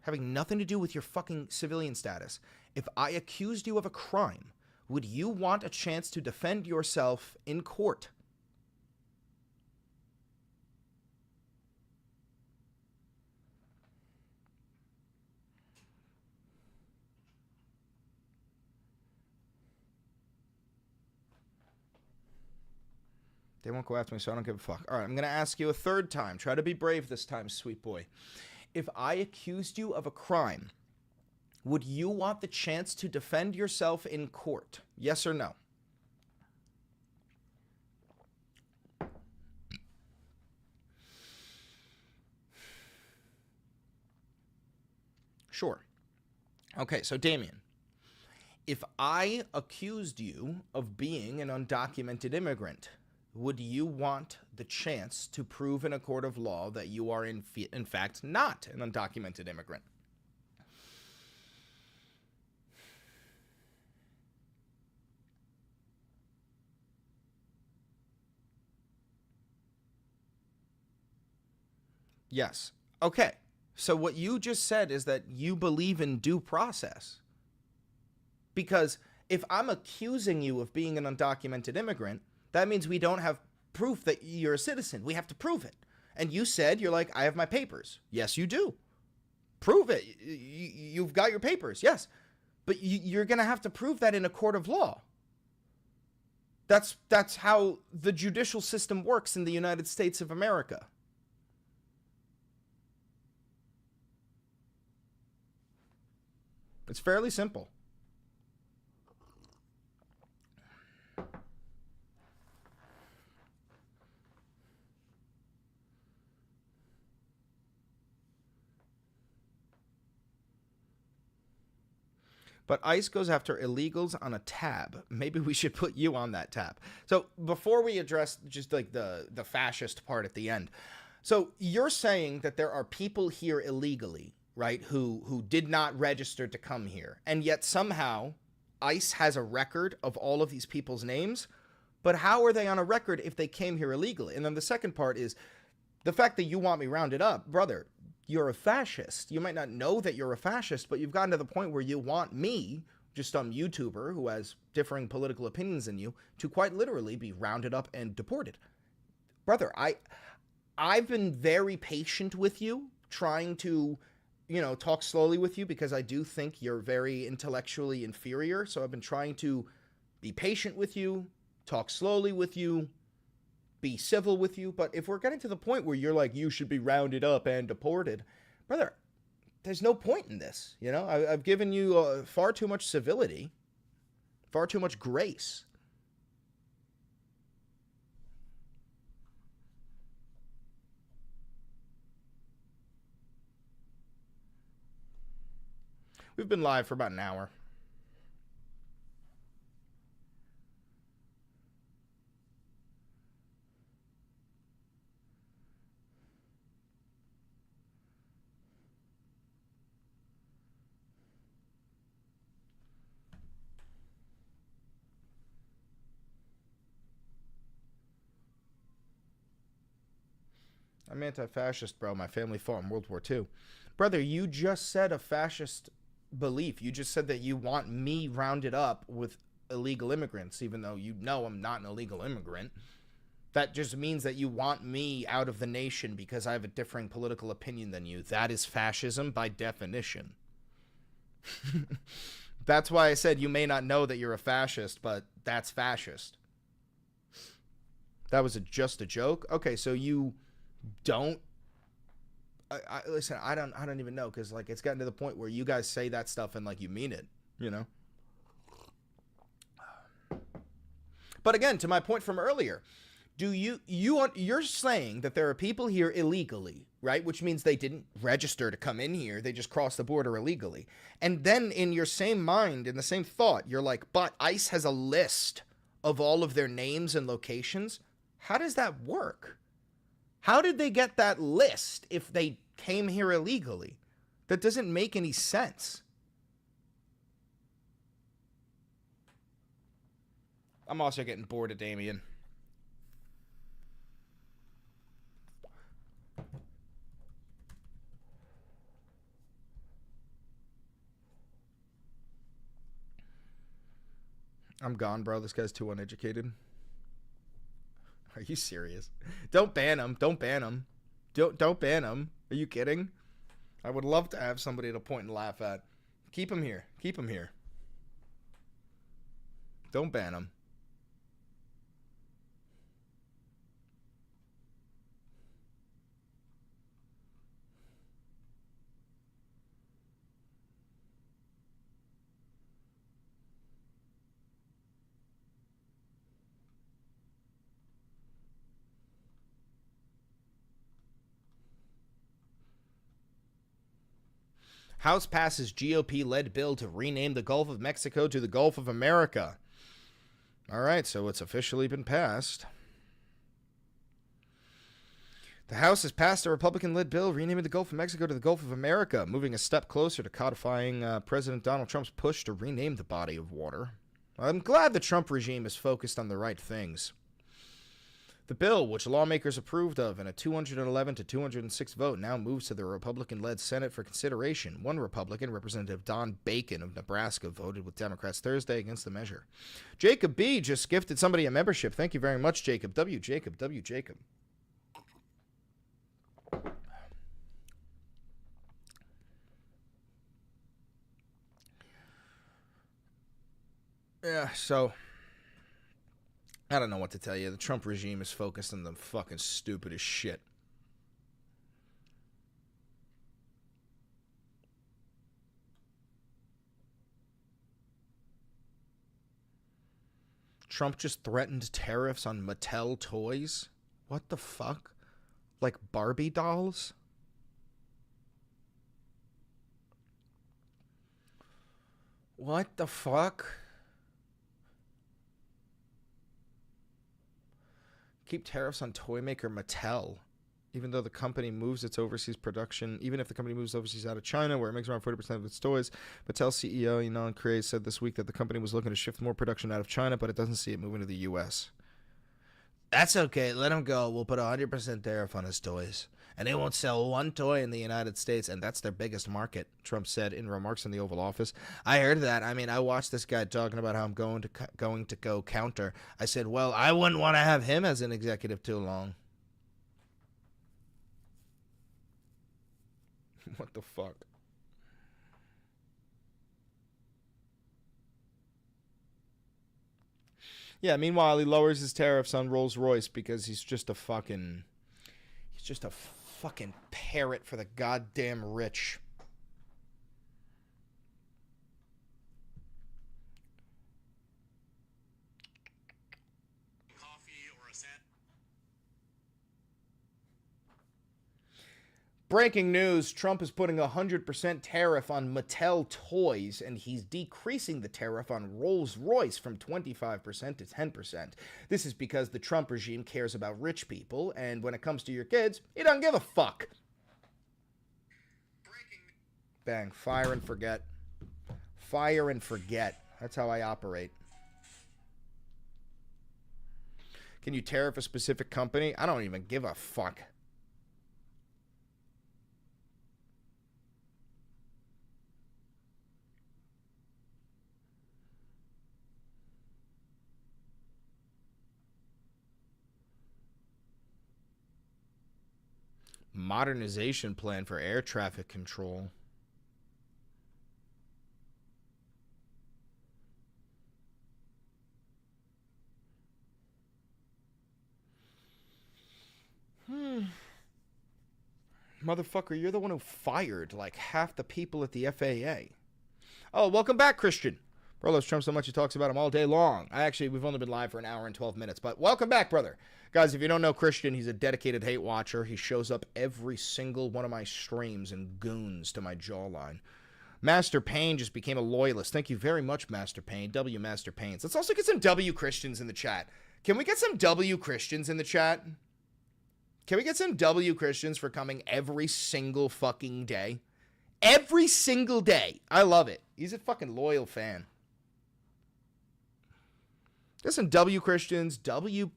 having nothing to do with your fucking civilian status, if I accused you of a crime, would you want a chance to defend yourself in court? They won't go after me, so I don't give a fuck. All right, I'm going to ask you a third time. Try to be brave this time, sweet boy. If I accused you of a crime, would you want the chance to defend yourself in court? Yes or no? Sure. Okay, so Damien, if I accused you of being an undocumented immigrant, would you want the chance to prove in a court of law that you are in fact not an undocumented immigrant? Yes. Okay. So what you just said is that you believe in due process. Because if I'm accusing you of being an undocumented immigrant, that means we don't have proof that you're a citizen. We have to prove it. And you said, you're like, I have my papers. Yes, you do. Prove it. You've got your papers. Yes. But you're going to have to prove that in a court of law. That's how the judicial system works in the United States of America. It's fairly simple. But ICE goes after illegals on a tab. Maybe we should put you on that tab. So before we address just like the fascist part at the end. So you're saying that there are people here illegally, right, who did not register to come here. And yet somehow ICE has a record of all of these people's names. But how are they on a record if they came here illegally? And then the second part is the fact that you want me rounded up. Brother, you're a fascist. You might not know that you're a fascist, but you've gotten to the point where you want me, just some YouTuber who has differing political opinions than you, to quite literally be rounded up and deported. Brother, I've been very patient with you, trying to, talk slowly with you because I do think you're very intellectually inferior. So I've been trying to be patient with you, talk slowly with you, be civil with you. But if we're getting to the point where you're like, you should be rounded up and deported, brother, there's no point in this. I've given you far too much civility, far too much grace. We've been live for about an hour. I'm anti-fascist, bro. My family fought in World War II. Brother, you just said a fascist belief. You just said that you want me rounded up with illegal immigrants, even though you know I'm not an illegal immigrant. That just means that you want me out of the nation because I have a differing political opinion than you. That is fascism by definition. That's why I said you may not know that you're a fascist, but that's fascist. That was just a joke? Okay, so you don't... listen, I don't even know, because like it's gotten to the point where you guys say that stuff and like you mean it, But again, to my point from earlier, you're saying that there are people here illegally, right? Which means they didn't register to come in here. They just crossed the border illegally. And then in your same mind, in the same thought, you're like, but ICE has a list of all of their names and locations. How does that work? How did they get that list if they came here illegally? That doesn't make any sense. I'm also getting bored of Damien. I'm gone, bro. This guy's too uneducated. Are you serious? Don't ban him. Don't ban him. Don't ban him. Are you kidding? I would love to have somebody to point and laugh at. Keep him here. Keep him here. Don't ban him. House passes GOP-led bill to rename the Gulf of Mexico to the Gulf of America. All right, so it's officially been passed. The House has passed a Republican-led bill renaming the Gulf of Mexico to the Gulf of America, moving a step closer to codifying President Donald Trump's push to rename the body of water. I'm glad the Trump regime is focused on the right things. The bill, which lawmakers approved of in a 211 to 206 vote, now moves to the Republican-led Senate for consideration. One Republican, Representative Don Bacon of Nebraska, voted with Democrats Thursday against the measure. Jacob B. just gifted somebody a membership. Thank you very much, Jacob. Jacob. Yeah, so... I don't know what to tell you. The Trump regime is focused on the fucking stupidest shit. Trump just threatened tariffs on Mattel toys? What the fuck? Like Barbie dolls? What the fuck? Keep tariffs on toy maker Mattel. Even though the company moves its overseas production, even if the company moves overseas out of China, where it makes around 40% of its toys, Patel CEO Yinan Craze said this week that the company was looking to shift more production out of China, but it doesn't see it moving to the U.S. That's okay. Let him go. We'll put a 100% tariff on his toys. And they won't sell one toy in the United States, and that's their biggest market, Trump said in remarks in the Oval Office. I heard that. I mean, I watched this guy talking about how I'm going to go counter. I said, well, I wouldn't want to have him as an executive too long. What the fuck? Yeah, meanwhile, he lowers his tariffs on Rolls-Royce because he's just a fucking parrot for the goddamn rich. Breaking news, Trump is putting a 100% tariff on Mattel toys, and he's decreasing the tariff on Rolls-Royce from 25% to 10%. This is because the Trump regime cares about rich people, and when it comes to your kids, he doesn't give a fuck. Bang, fire and forget. Fire and forget. That's how I operate. Can you tariff a specific company? I don't even give a fuck. Modernization plan for air traffic control. Motherfucker, you're the one who fired like half the people at the FAA. Oh, welcome back, Christian. Bro loves Trump so much he talks about him all day long. We've only been live for an hour and 12 minutes, but welcome back, brother. Guys, if you don't know Christian, he's a dedicated hate watcher. He shows up every single one of my streams and goons to my jawline. Master Payne just became a loyalist. Thank you very much, Master Payne. W Master Paynes. Let's also get some W Christians in the chat. Can we get some W Christians in the chat? Can we get some W Christians for coming every single fucking day? Every single day. I love it. He's a fucking loyal fan. There's some W Christians, W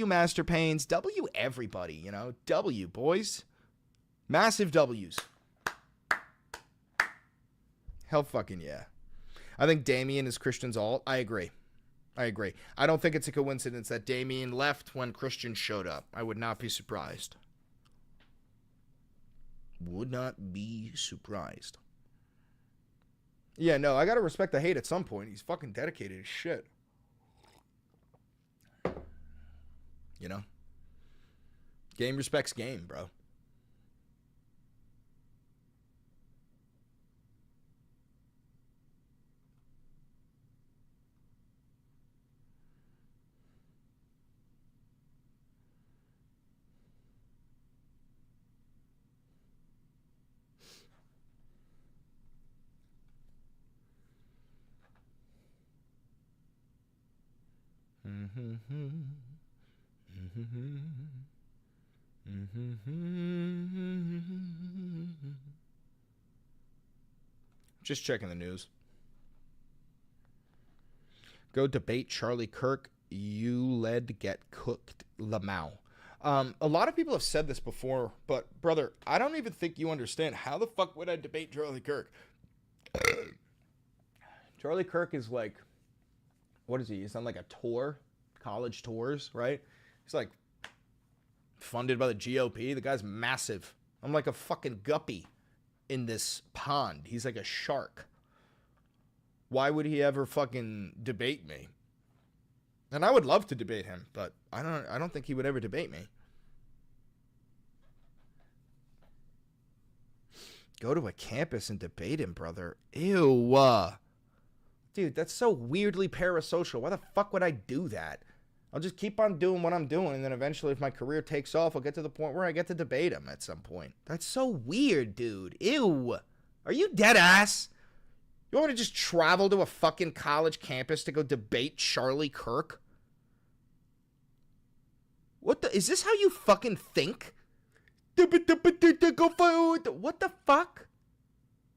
Master Paynes, W everybody, you know. W, boys. Massive W's. Hell fucking yeah. I think Damien is Christian's alt. I agree. I don't think it's a coincidence that Damien left when Christian showed up. I would not be surprised. Would not be surprised. Yeah, no, I gotta respect the hate at some point. He's fucking dedicated as shit. You know? Game respects game, bro. Just checking the news. Go debate Charlie Kirk. You led get cooked, Lamau. A lot of people have said this before, but brother, I don't even think you understand. How the fuck would I debate Charlie Kirk? Charlie Kirk is like, what is he? He's on like a tour, college tours, right? He's like funded by the GOP. The guy's massive. I'm like a fucking guppy in this pond. He's like a shark. Why would he ever fucking debate me? And I would love to debate him, but I don't think he would ever debate me. Go to a campus and debate him, brother. Ew. Dude, that's so weirdly parasocial. Why the fuck would I do that? I'll just keep on doing what I'm doing, and then eventually if my career takes off, I'll get to the point where I get to debate him at some point. That's so weird, dude. Ew. Are you dead ass? You want me to just travel to a fucking college campus to go debate Charlie Kirk? Is this how you fucking think? What the fuck?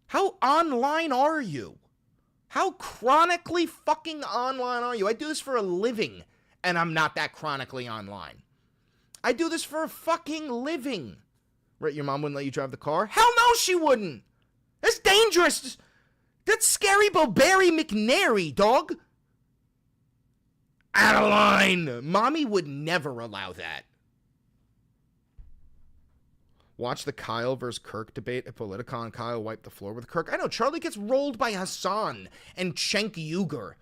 How online are you? How chronically fucking online are you? I do this for a living, and I'm not that chronically online. I do this for a fucking living. Right, your mom wouldn't let you drive the car? Hell no, she wouldn't. That's dangerous. That's scary Bo Barry McNary, dog. Out of line. Mommy would never allow that. Watch the Kyle versus Kirk debate at Politicon. Kyle wiped the floor with Kirk. I know, Charlie gets rolled by Hassan and Cenk Uygur.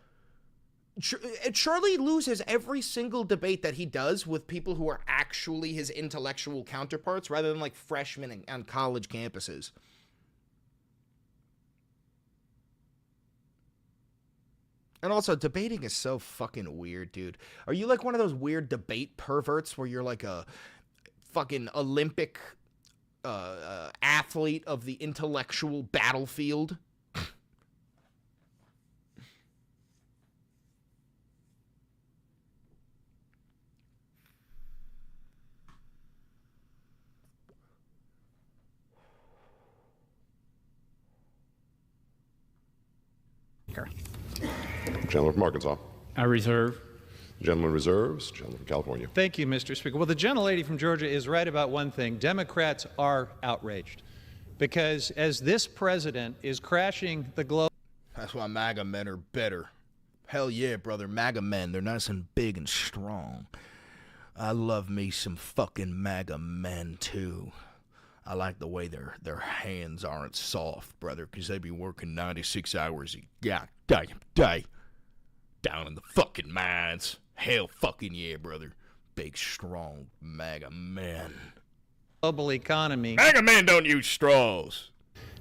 Charlie loses every single debate that he does with people who are actually his intellectual counterparts rather than like freshmen on college campuses. And also, debating is so fucking weird, dude. Are you like one of those weird debate perverts where you're like a fucking Olympic athlete of the intellectual battlefield? Gentleman from Arkansas. I reserve. Gentleman reserves. Gentleman from California. Thank you, Mr. Speaker. Well, the gentlelady from Georgia is right about one thing. Democrats are outraged because as this president is crashing the globe. That's why MAGA men are better. Hell yeah, brother. MAGA men. They're nice and big and strong. I love me some fucking MAGA men, too. I like the way their hands aren't soft, brother, because they be working 96 hours a goddamn day down in the fucking mines. Hell fucking yeah, brother. Big, strong MAGA men. Global economy. MAGA men don't use straws.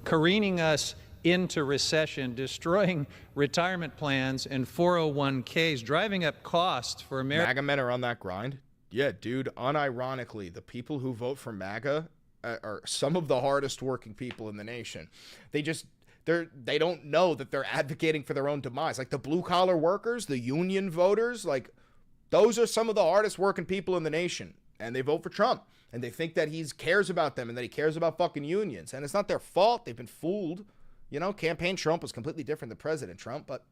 Careening us into recession, destroying retirement plans and 401ks, driving up costs for America. MAGA men are on that grind? Yeah, dude, unironically, the people who vote for MAGA are some of the hardest working people in the nation. They don't know that they're advocating for their own demise. Like the blue collar workers, the union voters, like those are some of the hardest working people in the nation. And they vote for Trump. And they think that he cares about them and that he cares about fucking unions. And it's not their fault. They've been fooled. You know, campaign Trump was completely different than President Trump. But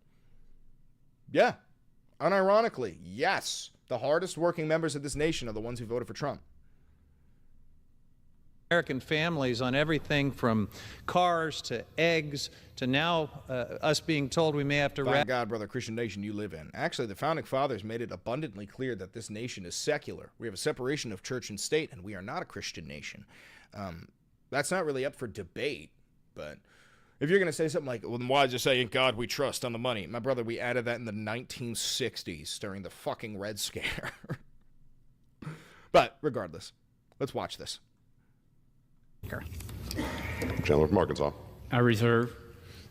yeah, unironically, yes, the hardest working members of this nation are the ones who voted for Trump. American families on everything from cars to eggs to now us being told we may have to... Thank God, brother, Christian nation you live in. Actually, the Founding Fathers made it abundantly clear that this nation is secular. We have a separation of church and state, and we are not a Christian nation. That's not really up for debate, but if you're going to say something like, well, then why did you say, in God we trust on the money? My brother, we added that in the 1960s during the fucking Red Scare. But regardless, let's watch this. Gentleman from Arkansas. I reserve.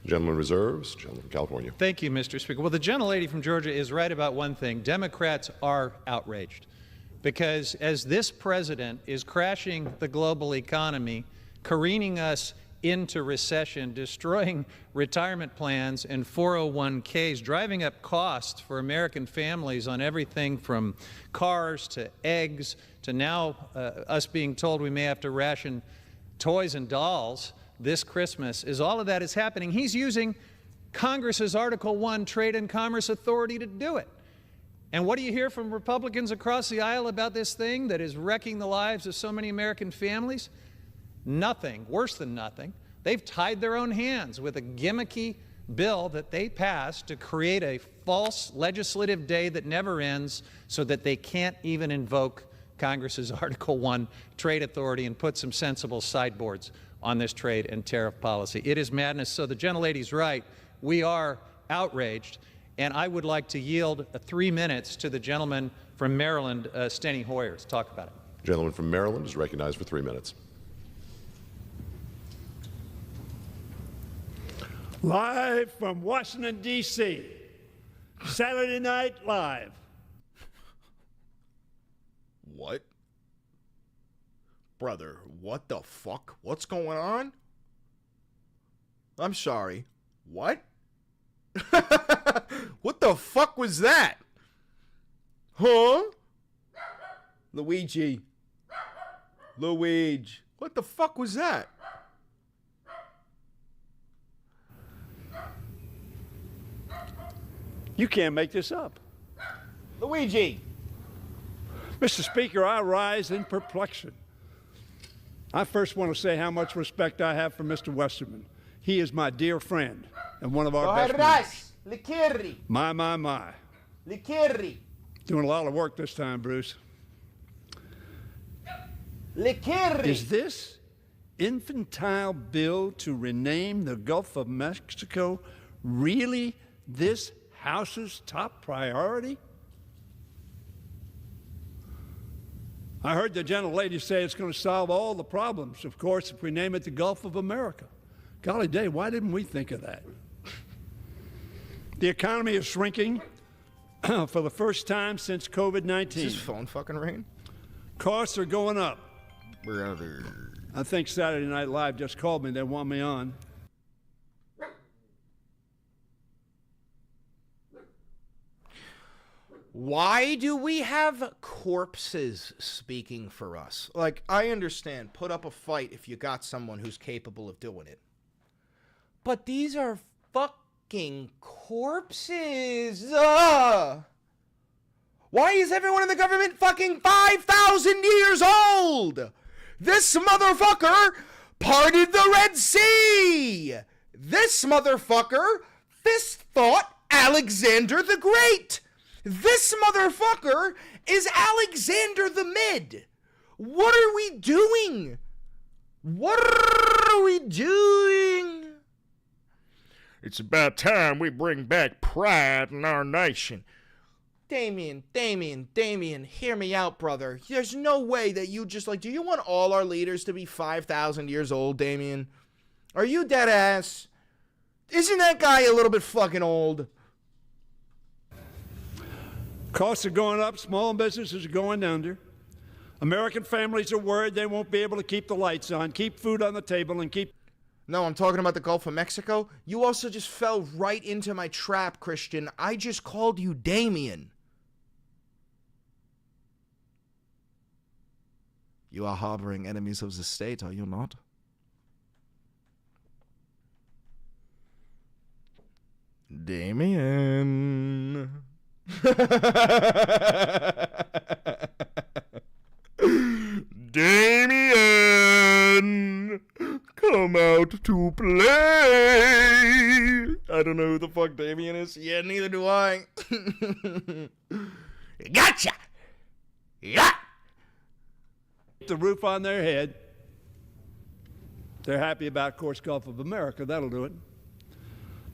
Gentleman reserves. Gentleman from California. Thank you, Mr. Speaker. Well, the gentlelady from Georgia is right about one thing. Democrats are outraged because as this president is crashing the global economy, careening us into recession, destroying retirement plans and 401ks, driving up costs for American families on everything from cars to eggs to now us being told we may have to ration toys and dolls this Christmas. As all of that is happening, he's using Congress's Article 1 Trade and Commerce Authority to do it. And what do you hear from Republicans across the aisle about this thing that is wrecking the lives of so many American families? Nothing, worse than nothing. They've tied their own hands with a gimmicky bill that they passed to create a false legislative day that never ends so that they can't even invoke Congress's Article 1 trade authority and put some sensible sideboards on this trade and tariff policy. It is madness. So the gentlelady's right. We are outraged. And I would like to yield 3 minutes to the gentleman from Maryland, Steny Hoyer, to talk about it. Gentleman from Maryland is recognized for 3 minutes. Live from Washington, D.C., Saturday Night Live. What? Brother, what the fuck? What's going on? I'm sorry. What? What the fuck was that? Huh? Luigi. What the fuck was that? You can't make this up. Luigi. Mr. Speaker, I rise in perplexion. I first want to say how much respect I have for Mr. Westerman. He is my dear friend and one of our best members. My. Doing a lot of work this time, Bruce. Is this infantile bill to rename the Gulf of Mexico really this House's top priority? I heard the gentlelady say it's going to solve all the problems, of course, if we name it the Gulf of America. Golly day, why didn't we think of that? The economy is shrinking for the first time since COVID-19. Is this phone fucking ring? Costs are going up. Brother. I think Saturday Night Live just called me. They want me on. Why do we have corpses speaking for us? Like, I understand, put up a fight if you got someone who's capable of doing it. But these are fucking corpses. Why is everyone in the government fucking 5,000 years old? This motherfucker parted the Red Sea. This motherfucker fist fought Alexander the Great. This motherfucker is Alexander the Mid. What are we doing? What are we doing? It's about time we bring back pride in our nation. Damien, hear me out, brother. There's no way that you just, like, do you want all our leaders to be 5,000 years old, Damien? Are you dead ass? Isn't that guy a little bit fucking old? Costs are going up, small businesses are going under. American families are worried they won't be able to keep the lights on, keep food on the table, and keep... No, I'm talking about the Gulf of Mexico. You also just fell right into my trap, Christian. I just called you Damien. You are harboring enemies of the state, are you not? Damien. Damien, come out to play. I don't know who the fuck Damien is. Yeah, neither do I. Gotcha. Yeah. The roof on their head. They're happy about, of course, Gulf of America. That'll do it.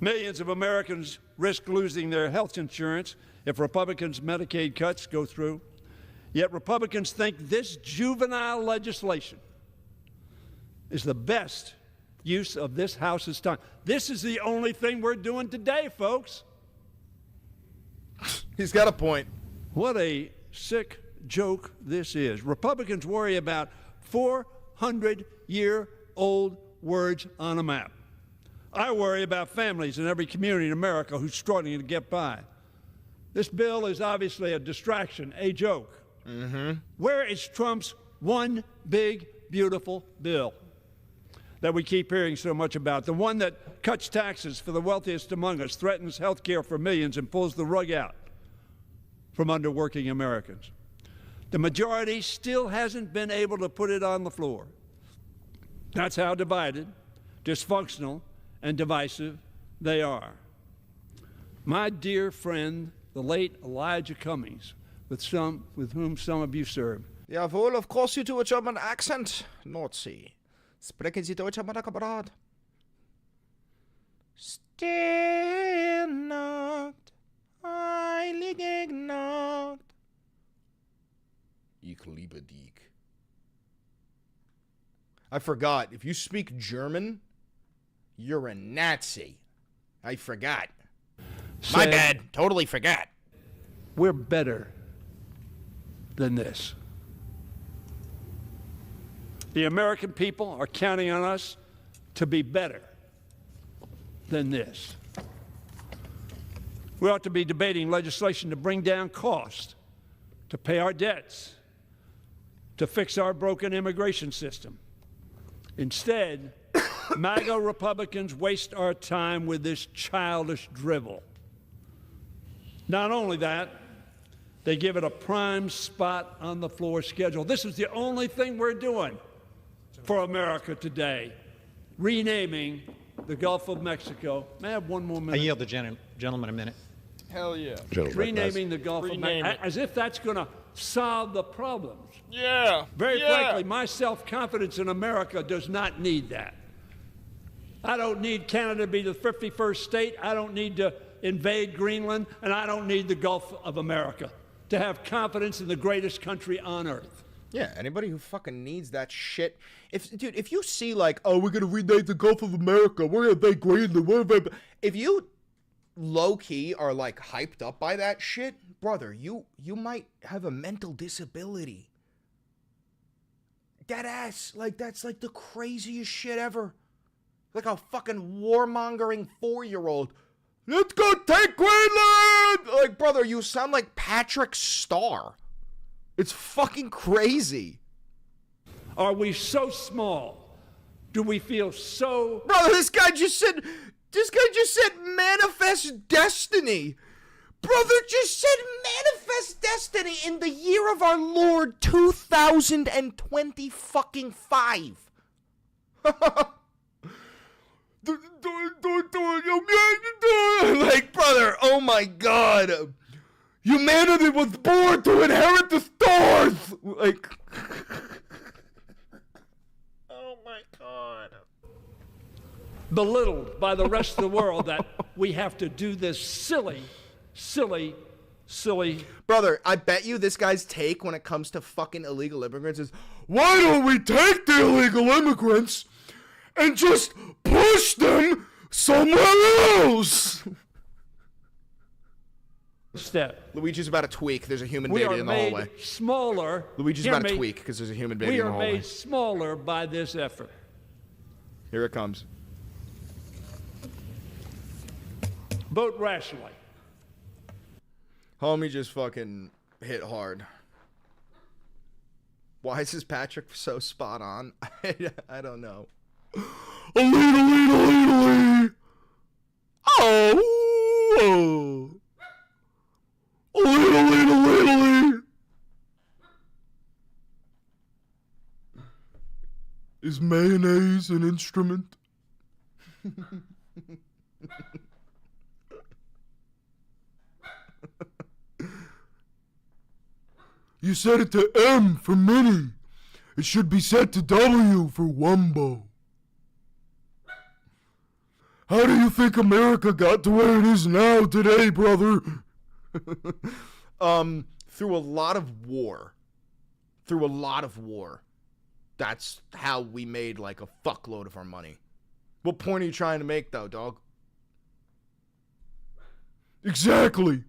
Millions of Americans risk losing their health insurance if Republicans' Medicaid cuts go through. Yet Republicans think this juvenile legislation is the best use of this House's time. This is the only thing we're doing today, folks. He's got a point. What a sick joke this is. Republicans worry about 400-year-old words on a map. I worry about families in every community in America who's struggling to get by. This bill is obviously a distraction, a joke. Where is Trump's one big, beautiful bill that we keep hearing so much about? The one that cuts taxes for the wealthiest among us, threatens health care for millions, and pulls the rug out from under working Americans. The majority still hasn't been able to put it on the floor. That's how divided, dysfunctional, and divisive they are. My dear friend, the late Elijah Cummings, with whom some of you served. Jawohl, of course you do a German accent. Nordsee. Sprechen Sie Deutsch, mein Kamerad? Stille Nacht, heilige Nacht. Ich liebe dich. I forgot. If you speak German, you're a Nazi. I forgot. My bad. Totally forgot. We're better than this. The American people are counting on us to be better than this. We ought to be debating legislation to bring down costs, to pay our debts, to fix our broken immigration system. Instead, MAGA Republicans waste our time with this childish drivel. Not only that, they give it a prime spot on the floor schedule. This is the only thing we're doing for America today, renaming the Gulf of Mexico. May I have one more minute? I yield the gentleman a minute. Hell yeah. Renaming the Gulf of Mexico, as if that's going to solve the problems. Yeah. Very frankly, my self-confidence in America does not need that. I don't need Canada to be the 51st state. I don't need to invade Greenland, and I don't need the Gulf of America to have confidence in the greatest country on earth. Yeah, anybody who fucking needs that shit. Dude, if you see like, oh, we're gonna rename the Gulf of America, we're gonna make Greenland, if you low-key are like hyped up by that shit, brother, you might have a mental disability. That ass, like, that's like the craziest shit ever. Like a fucking warmongering 4-year-old. Let's go take Greenland! Like, brother, you sound like Patrick Starr. It's fucking crazy. Are we so small? Do we feel so... Brother, this guy just said manifest destiny. Brother just said manifest destiny in the year of our Lord 2020 fucking 5. Like, brother, oh my god. Humanity was born to inherit the stars. Like, oh my god. Belittled by the rest of the world that we have to do this silly. Brother, I bet you this guy's take when it comes to fucking illegal immigrants is, why don't we take the illegal immigrants and just push them somewhere else? Step. Luigi's about to tweak. There's a human baby in the hallway. We are made smaller. Luigi's about to tweak because there's a human baby in the hallway. We are made smaller by this effort. Here it comes. Vote rationally. Homie just fucking hit hard. Why is this Patrick so spot on? I don't know. Elite. Oh. Elite. Is mayonnaise an instrument? You set it to M for mini. It should be set to W for Wumbo. How do you think America got to where it is now today, brother? Through a lot of war. That's how we made like a fuckload of our money. What point are you trying to make though, dog? Exactly.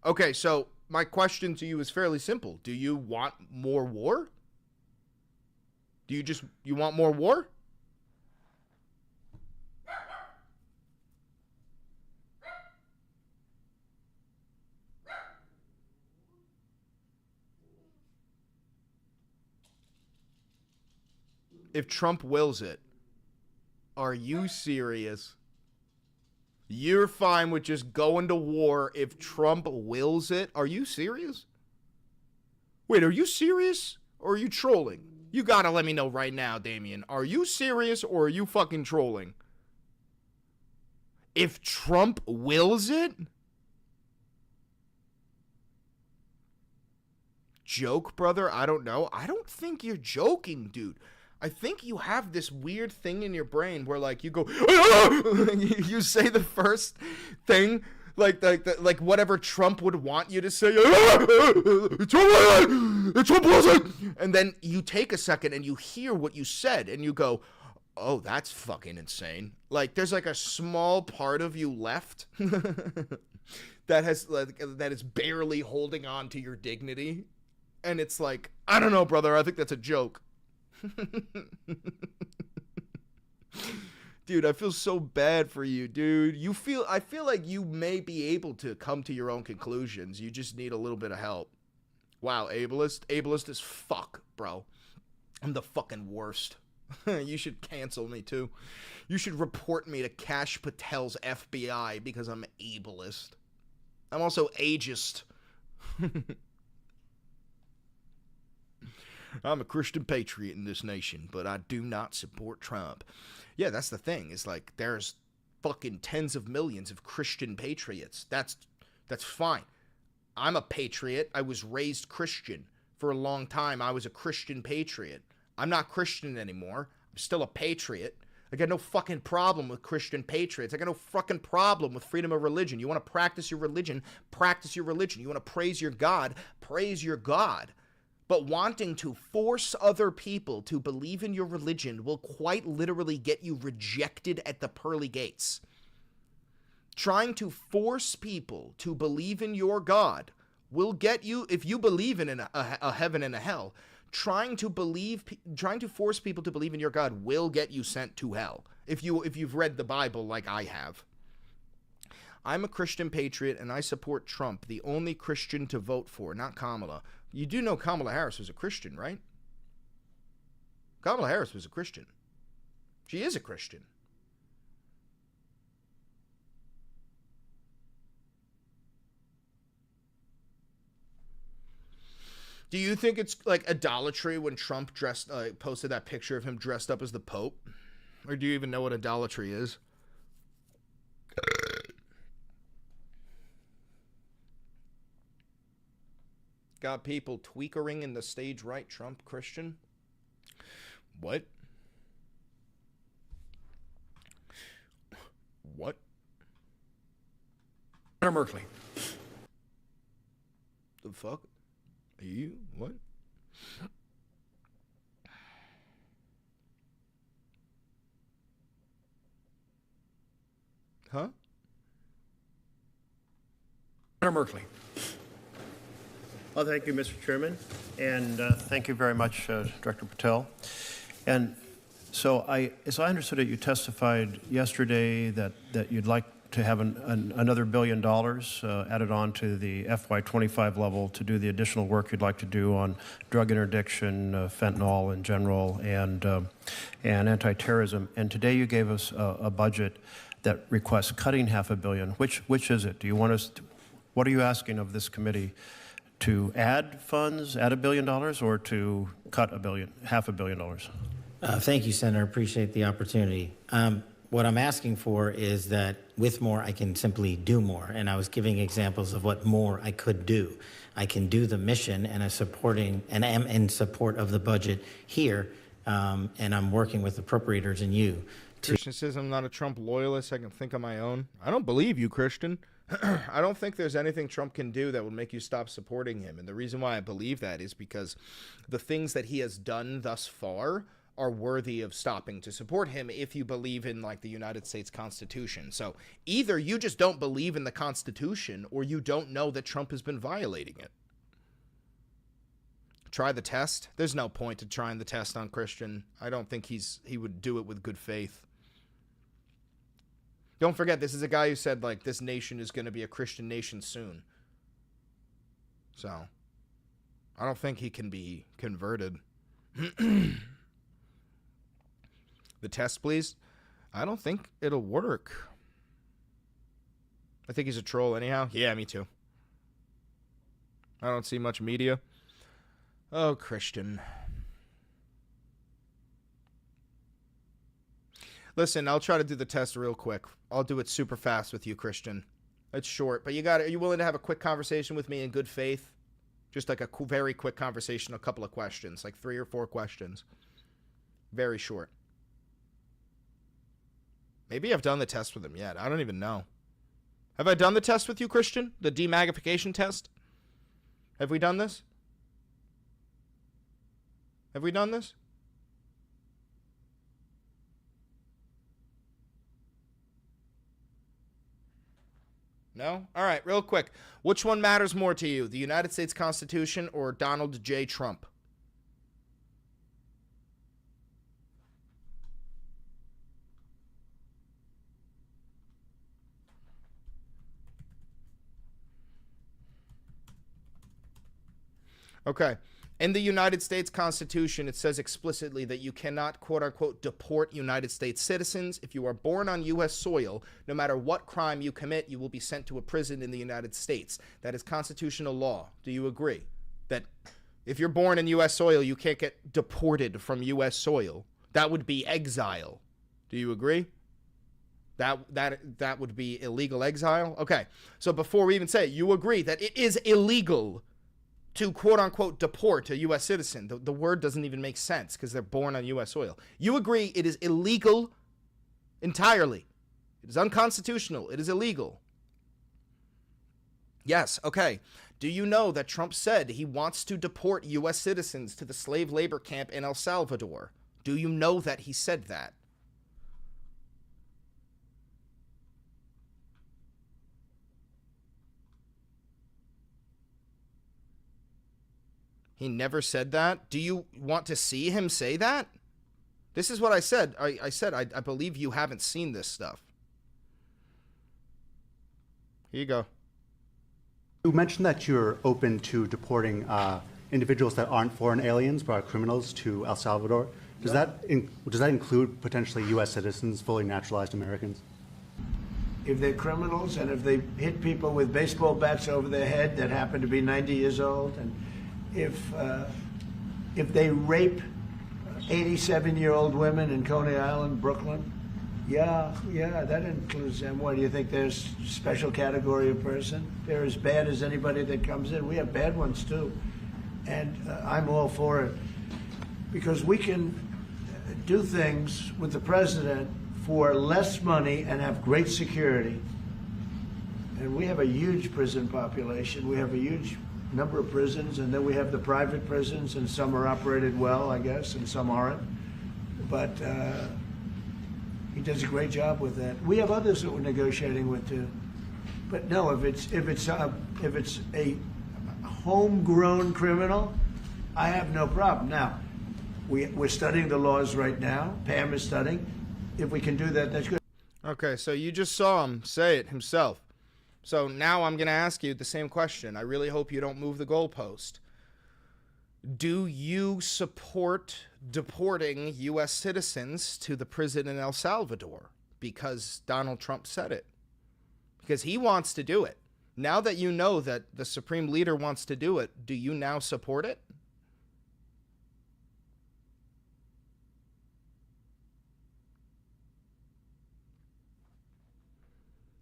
Okay, so my question to you is fairly simple. Do you want more war? You want more war? If Trump wills it, are you serious? You're fine with just going to war if Trump wills it? Are you serious? Wait, are you serious? Or are you trolling? You gotta let me know right now, Damien. Are you serious or are you fucking trolling? If Trump wills it? Joke, brother? I don't know. I don't think you're joking, dude. I think you have this weird thing in your brain where, like, you go, you say the first thing, like whatever Trump would want you to say, and then you take a second and you hear what you said and you go, oh, that's fucking insane. Like, there's like a small part of you left that is barely holding on to your dignity, and it's like, I don't know, brother. I think that's a joke. Dude, I feel so bad for you, dude. I feel like you may be able to come to your own conclusions. You just need a little bit of help. Wow, ableist. Ableist as fuck, bro. I'm the fucking worst. You should cancel me, too. You should report me to Cash Patel's FBI because I'm ableist. I'm also ageist. I'm a Christian patriot in this nation, but I do not support Trump. Yeah, that's the thing. It's like there's fucking tens of millions of Christian patriots. That's fine. I'm a patriot. I was raised Christian. For a long time, I was a Christian patriot. I'm not Christian anymore. I'm still a patriot. I got no fucking problem with Christian patriots. I got no fucking problem with freedom of religion. You want to practice your religion? Practice your religion. You want to praise your God? Praise your God. But wanting to force other people to believe in your religion will quite literally get you rejected at the pearly gates. Trying to force people to believe in your God will get you, if you believe in a heaven and a hell, trying to force people to believe in your God will get you sent to hell. If you've read the Bible like I have. I'm a Christian patriot and I support Trump, the only Christian to vote for, not Kamala. You do know Kamala Harris was a Christian, right? Kamala Harris was a Christian. She is a Christian. Do you think it's like idolatry when Trump posted that picture of him dressed up as the Pope? Or do you even know what idolatry is? Got people tweakering in the stage right, Trump Christian? What? What? Senator Merkley. The fuck? Are you? What? Huh? Senator Merkley. Well, thank you, Mr. Chairman, and thank you very much, Director Patel. And so, as I understood it, you testified yesterday that you'd like to have another $1 billion added on to the FY25 level to do the additional work you'd like to do on drug interdiction, fentanyl in general, and anti-terrorism. And today you gave us a budget that requests cutting $500 million. Which is it? Do you want us to, what are you asking of this committee? To add funds, add $1 billion, or to cut $500 million? Thank you, Senator. Appreciate the opportunity. What I'm asking for is that with more, I can simply do more. And I was giving examples of what more I could do. I can do the mission, and am in support of the budget here, and I'm working with appropriators and you. Christian says I'm not a Trump loyalist. I can think on my own. I don't believe you, Christian. I don't think there's anything Trump can do that would make you stop supporting him. And the reason why I believe that is because the things that he has done thus far are worthy of stopping to support him if you believe in, like, the United States Constitution. So either you just don't believe in the Constitution or you don't know that Trump has been violating it. Try the test. There's no point to trying the test on Christian. I don't think he would do it with good faith. Don't forget, this is a guy who said, like, this nation is going to be a Christian nation soon. So, I don't think he can be converted. The test, please. I don't think it'll work. I think he's a troll anyhow. Yeah, me too. I don't see much media. Oh, Christian. Listen, I'll try to do the test real quick. I'll do it super fast with you, Christian. It's short, but are you willing to have a quick conversation with me in good faith? Just like a very quick conversation, a couple of questions, like 3 or 4 questions. Very short. Maybe I've done the test with him yet. I don't even know. Have I done the test with you, Christian? The demagnification test? Have we done this? Have we done this? No? All right, real quick. Which one matters more to you, the United States Constitution or Donald J. Trump? Okay. In the United States Constitution, it says explicitly that you cannot, quote unquote, deport United States citizens. If you are born on U.S. soil, no matter what crime you commit, you will be sent to a prison in the United States. That is constitutional law. Do you agree that if you're born in U.S. soil, you can't get deported from U.S. soil? That would be exile. Do you agree? That would be illegal exile? Okay. So before we even say it, you agree that it is illegal to quote-unquote deport a U.S. citizen. The word doesn't even make sense because they're born on U.S. soil. You agree it is illegal entirely. It is unconstitutional. It is illegal. Yes, okay. Do you know that Trump said he wants to deport U.S. citizens to the slave labor camp in El Salvador? Do you know that he said that? He never said that? Do you want to see him say that? This is what I said. I said I believe you haven't seen this stuff. Here you go. You mentioned that you're open to deporting individuals that aren't foreign aliens but are criminals to El Salvador. Does that include potentially U.S. citizens, fully naturalized Americans? If they're criminals and if they hit people with baseball bats over their head that happen to be 90 years old, and if they rape 87-year-old women in Coney Island, Brooklyn, yeah, that includes them. What do you think? There's a special category of person? They're as bad as anybody that comes in. We have bad ones too, and I'm all for it because we can do things with the president for less money and have great security. And we have a huge prison population. We have a huge number of prisons, and then we have the private prisons, and some are operated well, I guess, and some aren't. But he does a great job with that. We have others that we're negotiating with too. But no, if it's a homegrown criminal, I have no problem. Now, we're studying the laws right now. Pam is studying. If we can do that, that's good. Okay, so you just saw him say it himself. So now I'm going to ask you the same question. I really hope you don't move the goalpost. Do you support deporting U.S. citizens to the prison in El Salvador? Because Donald Trump said it. Because he wants to do it. Now that you know that the Supreme Leader wants to do it, do you now support it?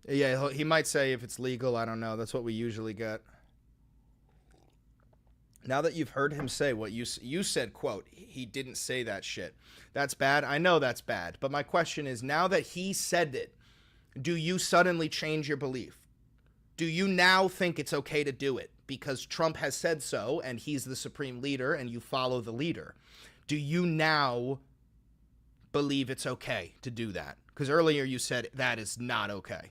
Yeah, he might say if it's legal, I don't know. That's what we usually get. Now that you've heard him say what you said, quote, he didn't say that shit. That's bad. I know that's bad. But my question is, now that he said it, do you suddenly change your belief? Do you now think it's okay to do it because Trump has said so and he's the supreme leader and you follow the leader? Do you now believe it's okay to do that? Because earlier you said that is not okay.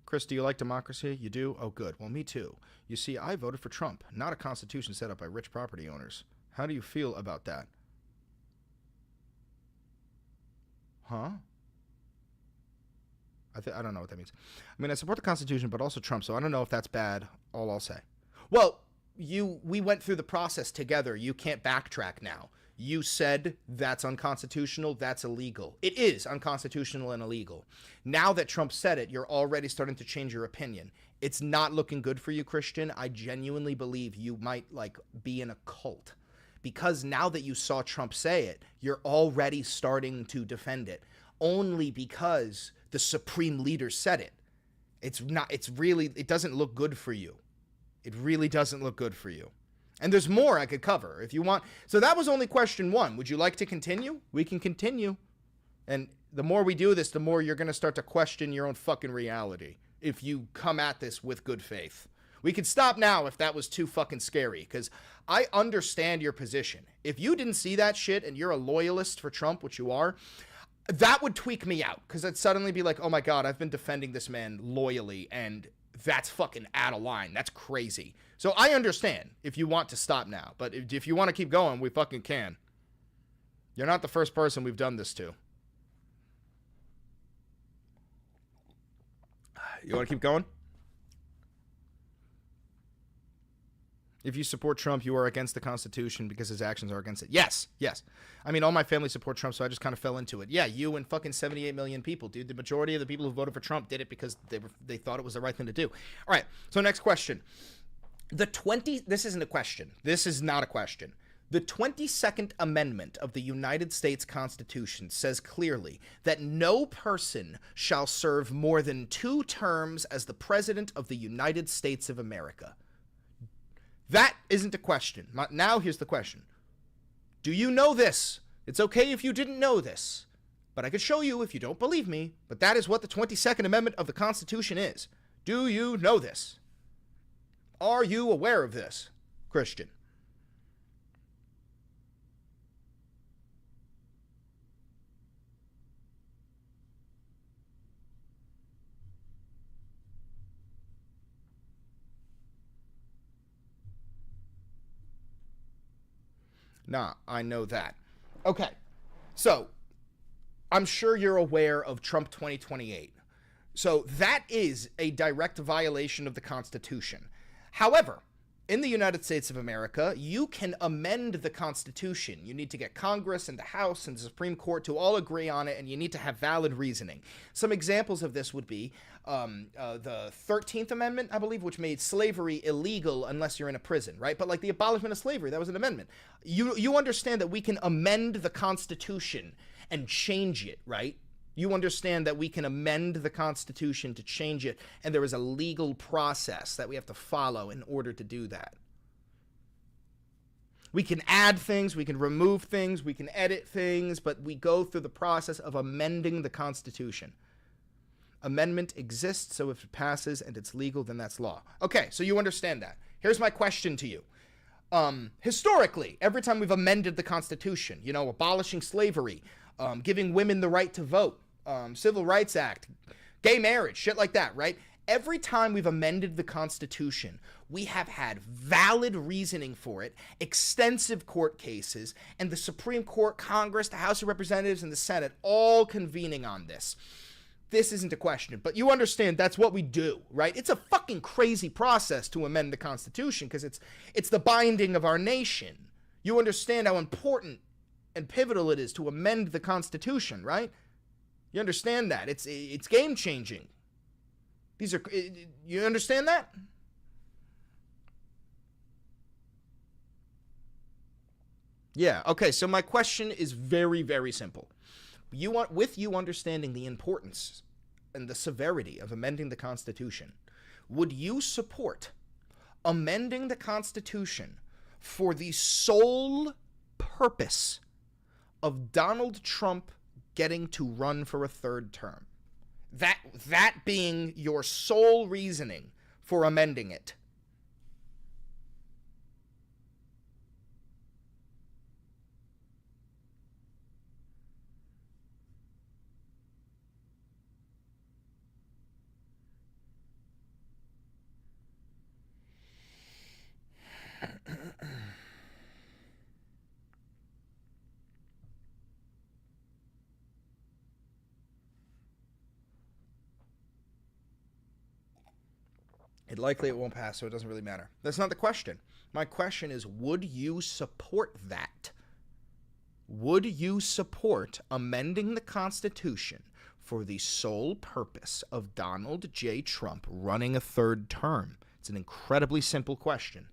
Chris, do you like democracy? You do? Oh, good. Well, me too. You see, I voted for Trump, not a constitution set up by rich property owners. How do you feel about that? Huh? I don't know what that means. I mean, I support the Constitution, but also Trump, so I don't know if that's bad, all I'll say. Well, we went through the process together. You can't backtrack now. You said that's unconstitutional, that's illegal. It is unconstitutional and illegal. Now that Trump said it, you're already starting to change your opinion. It's not looking good for you, Christian. I genuinely believe you might, be in a cult. Because now that you saw Trump say it, you're already starting to defend it. Only because the supreme leader said it. It doesn't look good for you. It really doesn't look good for you. And there's more I could cover if you want. So that was only question one. Would you like to continue? We can continue. And the more we do this, the more you're going to start to question your own fucking reality if you come at this with good faith. We could stop now if that was too fucking scary, because I understand your position. If you didn't see that shit and you're a loyalist for Trump, which you are, that would tweak me out, because I'd suddenly be like, oh my God, I've been defending this man loyally, and that's fucking out of line. That's crazy. So I understand if you want to stop now, but if you want to keep going, we fucking can. You're not the first person we've done this to. You want to keep going? If you support Trump, you are against the Constitution because his actions are against it. Yes, yes. I mean, all my family support Trump, so I just kind of fell into it. Yeah, you and fucking 78 million people, dude. The majority of the people who voted for Trump did it because they thought it was the right thing to do. All right, so next question. This isn't a question. This is not a question. The 22nd Amendment of the United States Constitution says clearly that no person shall serve more than 2 terms as the President of the United States of America. That isn't a question. Now here's the question. Do you know this? It's okay if you didn't know this, but I could show you if you don't believe me, but that is what the 22nd Amendment of the Constitution is. Do you know this? Are you aware of this, Christian? Nah, I know that. Okay, so I'm sure you're aware of Trump 2028. So that is a direct violation of the Constitution. However, in the United States of America, you can amend the Constitution. You need to get Congress and the House and the Supreme Court to all agree on it, and you need to have valid reasoning. Some examples of this would be the 13th Amendment, I believe, which made slavery illegal unless you're in a prison, right? But like the abolishment of slavery, that was an amendment. You understand that we can amend the Constitution and change it, right? You understand that we can amend the Constitution to change it, and there is a legal process that we have to follow in order to do that. We can add things, we can remove things, we can edit things, but we go through the process of amending the Constitution. Amendment exists, so if it passes and it's legal, then that's law. Okay, so you understand that. Here's my question to you. Historically, every time we've amended the Constitution, you know, abolishing slavery, giving women the right to vote, Civil Rights Act, gay marriage, shit like that, right? Every time we've amended the Constitution, we have had valid reasoning for it, extensive court cases, and the Supreme Court, Congress, the House of Representatives, and the Senate all convening on this. This isn't a question, but you understand that's what we do, right? It's a fucking crazy process to amend the Constitution because it's the binding of our nation. You understand how important and pivotal it is to amend the Constitution, right? You understand that. It's game-changing. You understand that? Yeah, okay, so my question is very, very simple. With you understanding the importance and the severity of amending the Constitution, would you support amending the Constitution for the sole purpose of Donald Trump getting to run for a 3rd term? That being your sole reasoning for amending it. Likely it won't pass, so it doesn't really matter. That's not the question. My question is, would you support that? Would you support amending the Constitution for the sole purpose of Donald J. Trump running a 3rd term? It's an incredibly simple question.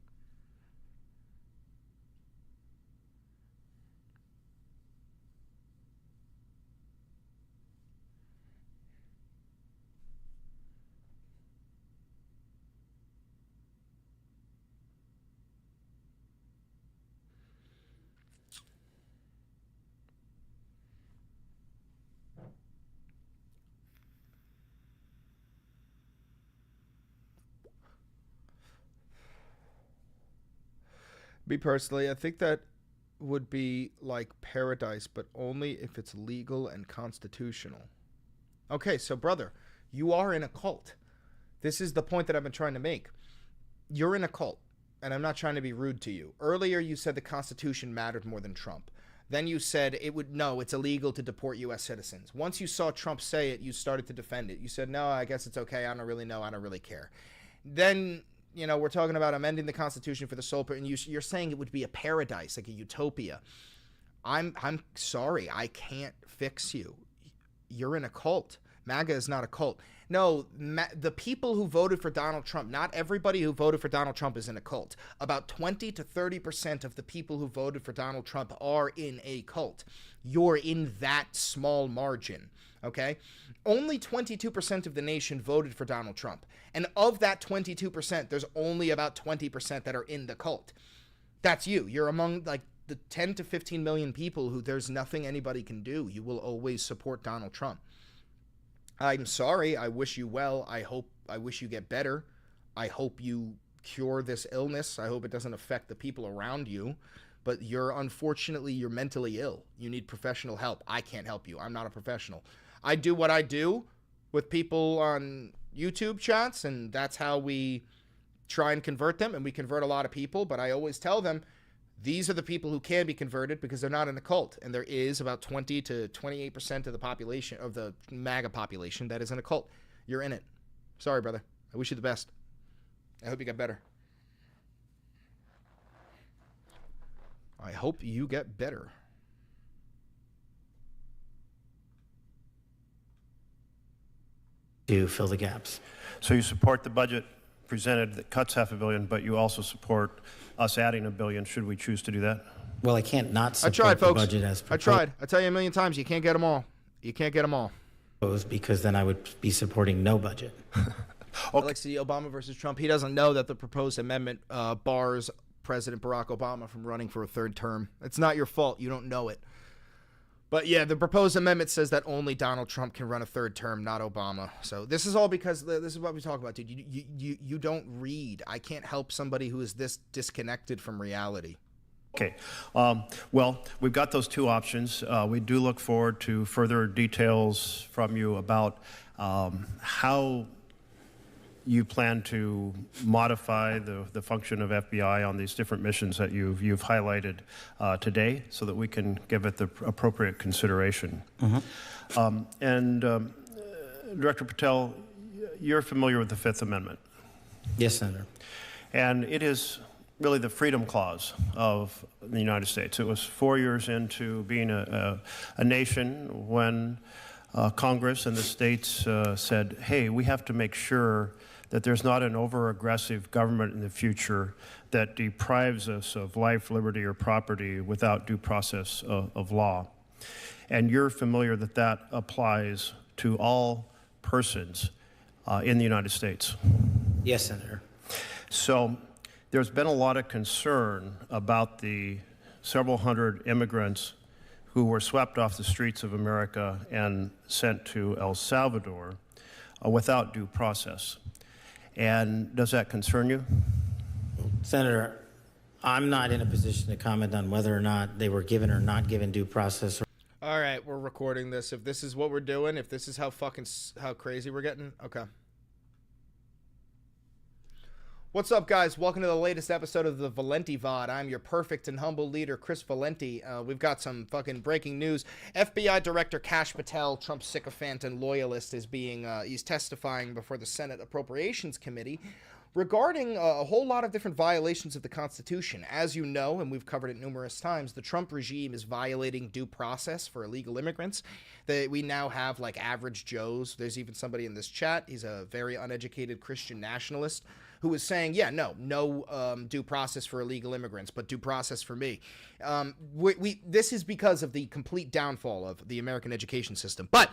Me personally, I think that would be like paradise, but only if it's legal and constitutional. Okay, so brother, you are in a cult. This is the point that I've been trying to make. You're in a cult, and I'm not trying to be rude to you. Earlier, you said the Constitution mattered more than Trump. Then you said it's illegal to deport U.S. citizens. Once you saw Trump say it, you started to defend it. You said, no, I guess it's okay. I don't really know. I don't really care. Then, we're talking about amending the Constitution for the sole purpose, and you're saying it would be a paradise, like a utopia. I'm sorry. I can't fix you. You're in a cult. MAGA is not a cult. No, the people who voted for Donald Trump, not everybody who voted for Donald Trump is in a cult. About 20 to 30% of the people who voted for Donald Trump are in a cult. You're in that small margin, okay? Only 22% of the nation voted for Donald Trump. And of that 22%, there's only about 20% that are in the cult. That's you. You're among like the 10 to 15 million people who there's nothing anybody can do. You will always support Donald Trump. I'm sorry. I wish you well. I wish you get better. I hope you cure this illness. I hope it doesn't affect the people around you. But unfortunately, you're mentally ill. You need professional help. I can't help you. I'm not a professional. I do what I do with people on YouTube chats, and that's how we try and convert them, and we convert a lot of people. But I always tell them, these are the people who can be converted because they're not in a cult. And there is about 20 to 28% of the population, of the MAGA population, that is in a cult. You're in it. Sorry, brother. I wish you the best. I hope you get better. I hope you get better. To fill the gaps. So you support the budget presented that cuts $500 million, but you also support us adding $1 billion should we choose to do that? Well, I can't not support the folks. Budget as proposed. I tried. I tell you a million times, you can't get them all. You can't get them all. Because then I would be supporting no budget. Okay. Like the Obama versus Trump. He doesn't know that the proposed amendment bars President Barack Obama from running for a third term. It's not your fault. You don't know it. But yeah, the proposed amendment says that only Donald Trump can run a third term, not Obama. So this is all because this is what we talk about, dude. You don't read. I can't help somebody who is this disconnected from reality. Okay. Well, we've got those two options. We do look forward to further details from you about how you plan to modify the function of FBI on these different missions that you've highlighted today so that we can give it the appropriate consideration. Director Patel, you're familiar with the Fifth Amendment. Yes, Senator. And it is really the freedom clause of the United States. It was 4 years into being a nation when Congress and the states said, hey, we have to make sure that there's not an over-aggressive government in the future that deprives us of life, liberty, or property without due process of law. And you're familiar that that applies to all persons in the United States. Yes, Senator. So there's been a lot of concern about the several hundred immigrants who were swept off the streets of America and sent to El Salvador without due process. And does that concern you? Senator, I'm not in a position to comment on whether or not they were given or not given due process. All right, we're recording this. If this is what we're doing, if this is how crazy we're getting, okay. What's up, guys? Welcome to the latest episode of the Valenti VOD. I'm your perfect and humble leader, Chris Valenti. We've got some fucking breaking news. FBI Director Kash Patel, Trump's sycophant and loyalist, he's testifying before the Senate Appropriations Committee regarding a whole lot of different violations of the Constitution. As you know, and we've covered it numerous times, the Trump regime is violating due process for illegal immigrants. We now have, like, average Joes. There's even somebody in this chat. He's a very uneducated Christian nationalist who was saying, yeah, no due process for illegal immigrants, but due process for me. This is because of the complete downfall of the American education system. But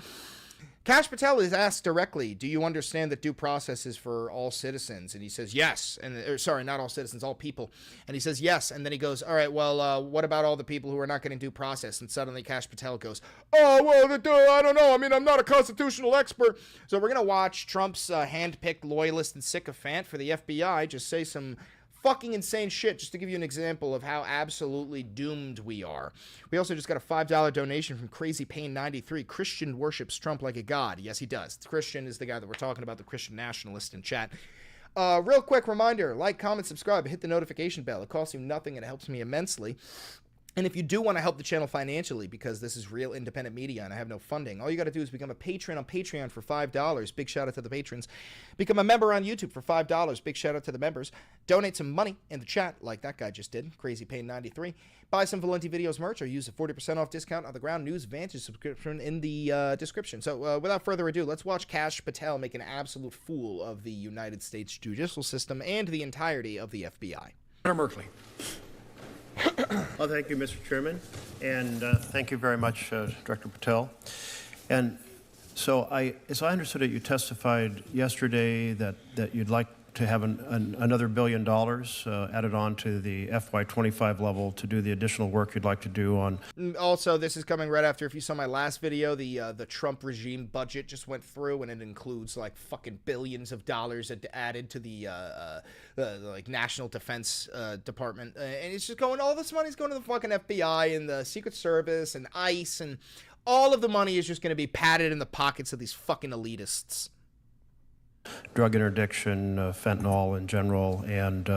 Kash Patel is asked directly, do you understand that due process is for all citizens? And he says, yes. Sorry, not all citizens, all people. And he says, yes. And then he goes, all right, well, what about all the people who are not getting due process? And suddenly Kash Patel goes, oh, well, I don't know. I mean, I'm not a constitutional expert. So we're going to watch Trump's hand-picked loyalist and sycophant for the FBI just say some fucking insane shit, just to give you an example of how absolutely doomed we are. We also just got a $5 donation from Crazy Pain 93. Christian worships Trump like a god. Yes, he does. Christian is the guy that we're talking about, the Christian nationalist in chat. Real quick reminder, like, comment, subscribe, hit the notification bell. It costs you nothing and it helps me immensely. And if you do want to help the channel financially, because this is real independent media and I have no funding, all you got to do is become a patron on Patreon for $5. Big shout out to the patrons. Become a member on YouTube for $5. Big shout out to the members. Donate some money in the chat like that guy just did, Crazy Pain 93. Buy some Valenti Videos merch or use a 40% off discount on the Ground News Vantage subscription in the description. So without further ado, let's watch Kash Patel make an absolute fool of the United States judicial system and the entirety of the FBI. Senator Merkley. Well, thank you, Mr. Chairman, and thank you very much, Director Patel. And so, as I understood it, you testified yesterday that you'd like to have another $1 billion added on to the FY25 level to do the additional work you'd like to do on. Also, this is coming right after, if you saw my last video, the Trump regime budget just went through, and it includes like fucking billions of dollars added to the like National Defense Department, and it's just going, all this money's going to the fucking FBI and the Secret Service and ICE, and all of the money is just going to be padded in the pockets of these fucking elitists. Drug interdiction, fentanyl in general, and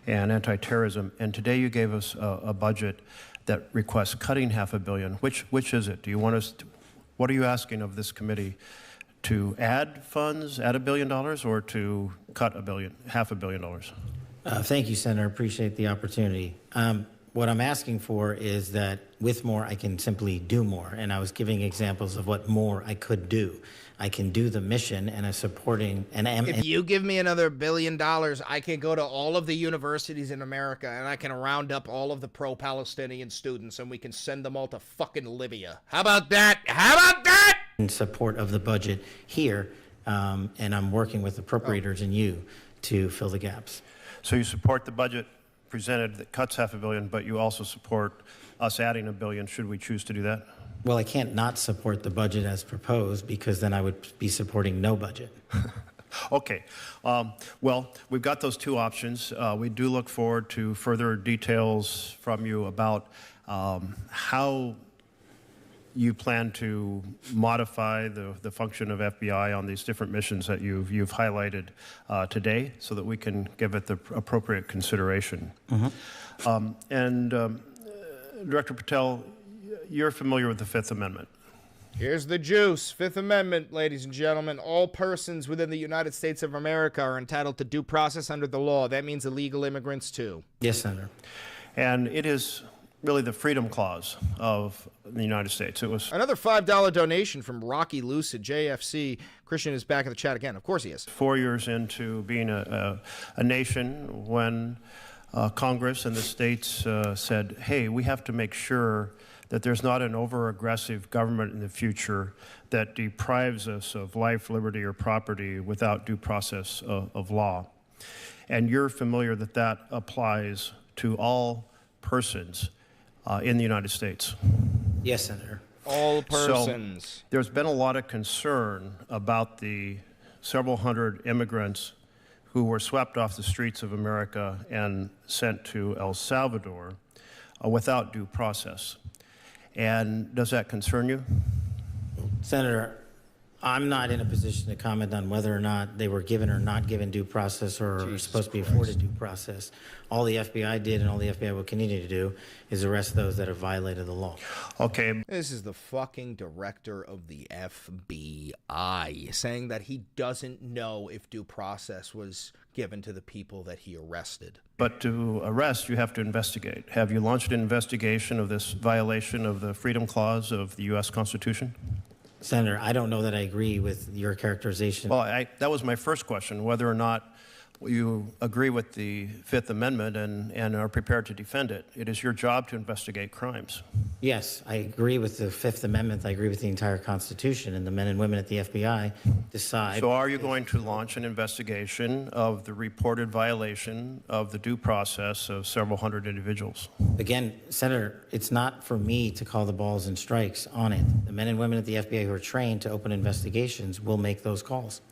anti-terrorism. And today you gave us a budget that requests cutting $500 million. Which is it? Do you want us to, what are you asking of this committee? To add funds, add $1 billion, or to cut $500 million? Thank you, Senator. Appreciate the opportunity. What I'm asking for is that with more, I can simply do more. And I was giving examples of what more I could do. I can do the mission, and I'm supporting. If you give me another $1 billion, I can go to all of the universities in America, and I can round up all of the pro-Palestinian students, and we can send them all to fucking Libya. How about that? How about that? In support of the budget here, and I'm working with appropriators and you to fill the gaps. So you support the budget presented that cuts $500 million, but you also support us adding $1 billion should we choose to do that? Well, I can't not support the budget as proposed, because then I would be supporting no budget. Okay. Well, we've got those two options. We do look forward to further details from you about how you plan to modify the function of FBI on these different missions that you've highlighted today, so that we can give it the appropriate consideration. Mm-hmm. Director Patel, you're familiar with the Fifth Amendment. Here's the juice. Fifth Amendment, ladies and gentlemen. All persons within the United States of America are entitled to due process under the law. That means illegal immigrants, too. Yes, Senator. And it is really the Freedom Clause of the United States. It was another $5 donation from Rocky Lucid, JFC. Christian is back in the chat again. Of course he is. 4 years into being a nation when Congress and the states said, hey, we have to make sure that there's not an over-aggressive government in the future that deprives us of life, liberty, or property without due process of law. And you're familiar that that applies to all persons in the United States. Yes, Senator. All persons. So there's been a lot of concern about the several hundred immigrants who were swept off the streets of America and sent to El Salvador without due process. And does that concern you? Senator, I'm not in a position to comment on whether or not they were given or not given due process, or are supposed to be afforded due process. All the FBI did, and all the FBI will continue to do, is arrest those that have violated the law. Okay. This is the fucking director of the FBI saying that he doesn't know if due process was given to the people that he arrested. But to arrest, you have to investigate. Have you launched an investigation of this violation of the Freedom Clause of the U.S. Constitution? Senator, I don't know that I agree with your characterization. Well, that was my first question, whether or not you agree with the Fifth Amendment and are prepared to defend it. It is your job to investigate crimes. Yes, I agree with the Fifth Amendment. I agree with the entire Constitution, and the men and women at the FBI decide. So are you going to launch an investigation of the reported violation of the due process of several hundred individuals? Again, Senator, it's not for me to call the balls and strikes on it. The men and women at the FBI who are trained to open investigations will make those calls.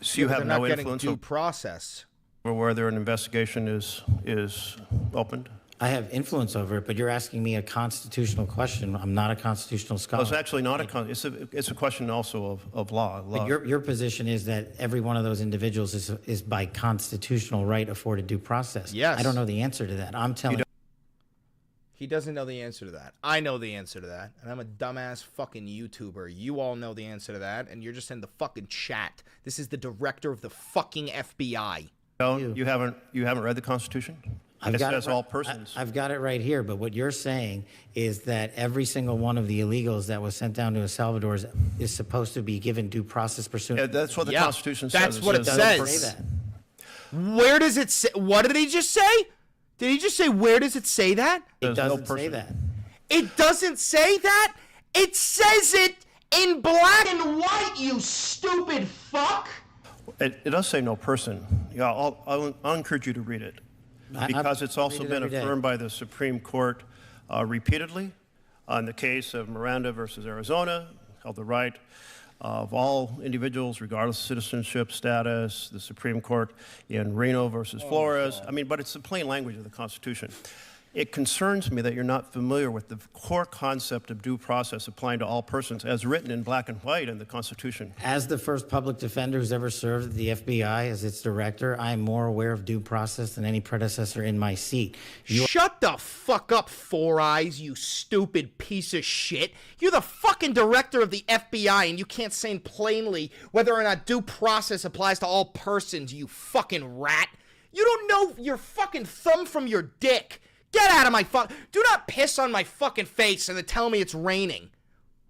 So you have no influence due process or whether an investigation is opened? I have influence over it, but you're asking me a constitutional question. I'm not a constitutional scholar. Well, it's actually not it's a question also of law. But your position is that every one of those individuals is by constitutional right afforded due process. Yes. I don't know the answer to that. I'm telling you. He doesn't know the answer to that. I know the answer to that, and I'm a dumbass fucking YouTuber. You all know the answer to that, and you're just in the fucking chat. This is the director of the fucking FBI. No, you haven't read the Constitution? It says all persons. I've got it right here, but what you're saying is that every single one of the illegals that was sent down to El Salvador is supposed to be given due process pursuant. Yeah, that's what the Constitution says. That's what it says. Where does it say? What did he just say? Did he just say, where does it say that? It doesn't say that. It doesn't say that? It says it in black and white, you stupid fuck! It does say no person. Yeah, I'll encourage you to read it. Because it's also been affirmed by the Supreme Court repeatedly. On the case of Miranda versus Arizona, held the right of all individuals, regardless of citizenship status, the Supreme Court in Reno versus Flores. I mean, but it's the plain language of the Constitution. It concerns me that you're not familiar with the core concept of due process applying to all persons as written in black and white in the Constitution. As the first public defender who's ever served at the FBI as its director, I am more aware of due process than any predecessor in my seat. Shut the fuck up, Four Eyes, you stupid piece of shit. You're the fucking director of the FBI, and you can't say plainly whether or not due process applies to all persons, you fucking rat. You don't know your fucking thumb from your dick. Get out of my do not piss on my fucking face and then tell me it's raining.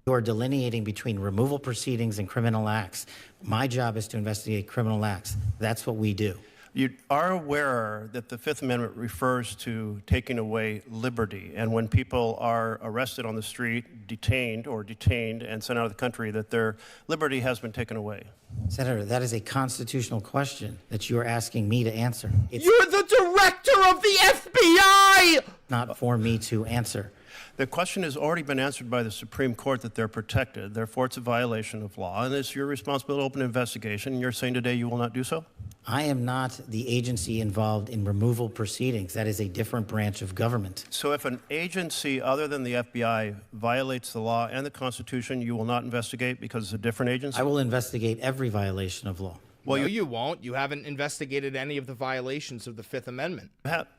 You're delineating between removal proceedings and criminal acts. My job is to investigate criminal acts. That's what we do. You are aware that the Fifth Amendment refers to taking away liberty, and when people are arrested on the street, detained and sent out of the country, that their liberty has been taken away. Senator, that is a constitutional question that you are asking me to answer. It's You're the director of the FBI! Not for me to answer. The question has already been answered by the Supreme Court that they're protected. Therefore, it's a violation of law, and it's your responsibility to open an investigation. And you're saying today you will not do so? I am not the agency involved in removal proceedings. That is a different branch of government. So if an agency other than the FBI violates the law and the Constitution, you will not investigate because it's a different agency? I will investigate every violation of law. Well, no, you won't. You haven't investigated any of the violations of the Fifth Amendment.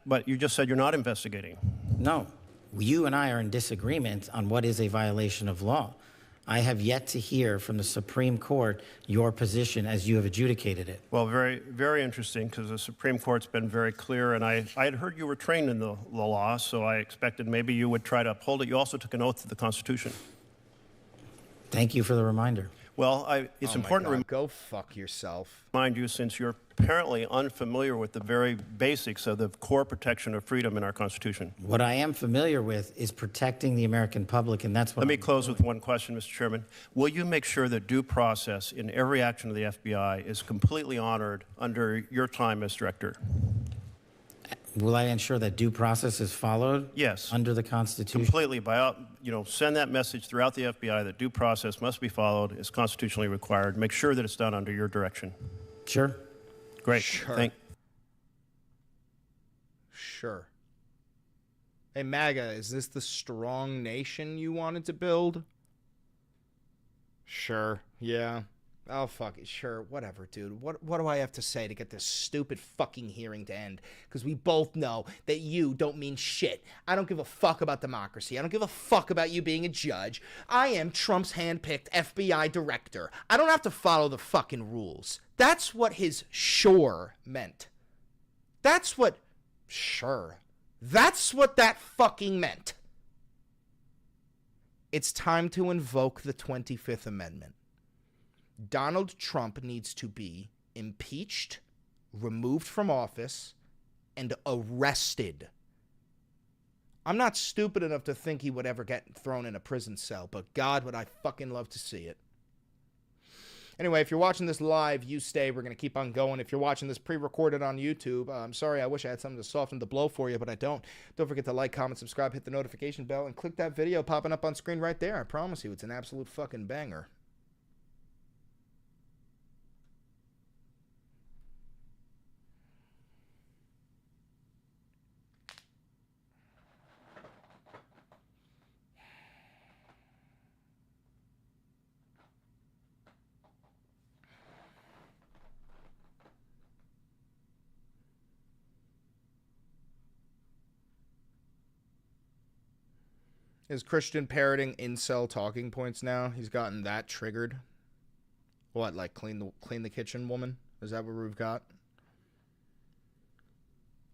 But you just said you're not investigating. No. You and I are in disagreement on what is a violation of law. I have yet to hear from the Supreme Court your position as you have adjudicated it. Well, very, very interesting, because the Supreme Court's been very clear, and I had heard you were trained in the law, so I expected maybe you would try to uphold it. You also took an oath to the Constitution. Thank you for the reminder. Well, it's important to go fuck yourself. Remind you, since you're apparently unfamiliar with the very basics of the core protection of freedom in our Constitution. What I am familiar with is protecting the American public, and that's what Let me close with one question, Mr. Chairman. Will you make sure that due process in every action of the FBI is completely honored under your time as director? Will I ensure that due process is followed? Yes. Under the Constitution? Completely. Send that message throughout the FBI that due process must be followed, is constitutionally required. Make sure that it's done under your direction. Sure. Great. Sure. Sure. Hey, MAGA, is this the strong nation you wanted to build? Sure. Yeah. Oh, fuck it. Sure. Whatever, dude. What do I have to say to get this stupid fucking hearing to end? Because we both know that you don't mean shit. I don't give a fuck about democracy. I don't give a fuck about you being a judge. I am Trump's handpicked FBI director. I don't have to follow the fucking rules. That's what his sure meant. That's what... Sure. That's what that fucking meant. It's time to invoke the 25th Amendment. Donald Trump needs to be impeached, removed from office, and arrested. I'm not stupid enough to think he would ever get thrown in a prison cell, but God, would I fucking love to see it. Anyway, if you're watching this live, you stay. We're going to keep on going. If you're watching this pre-recorded on YouTube, I'm sorry, I wish I had something to soften the blow for you, but I don't. Don't forget to like, comment, subscribe, hit the notification bell, and click that video popping up on screen right there. I promise you, it's an absolute fucking banger. Is Christian parroting incel talking points now? He's gotten that triggered. What, like clean the kitchen woman? Is that what we've got?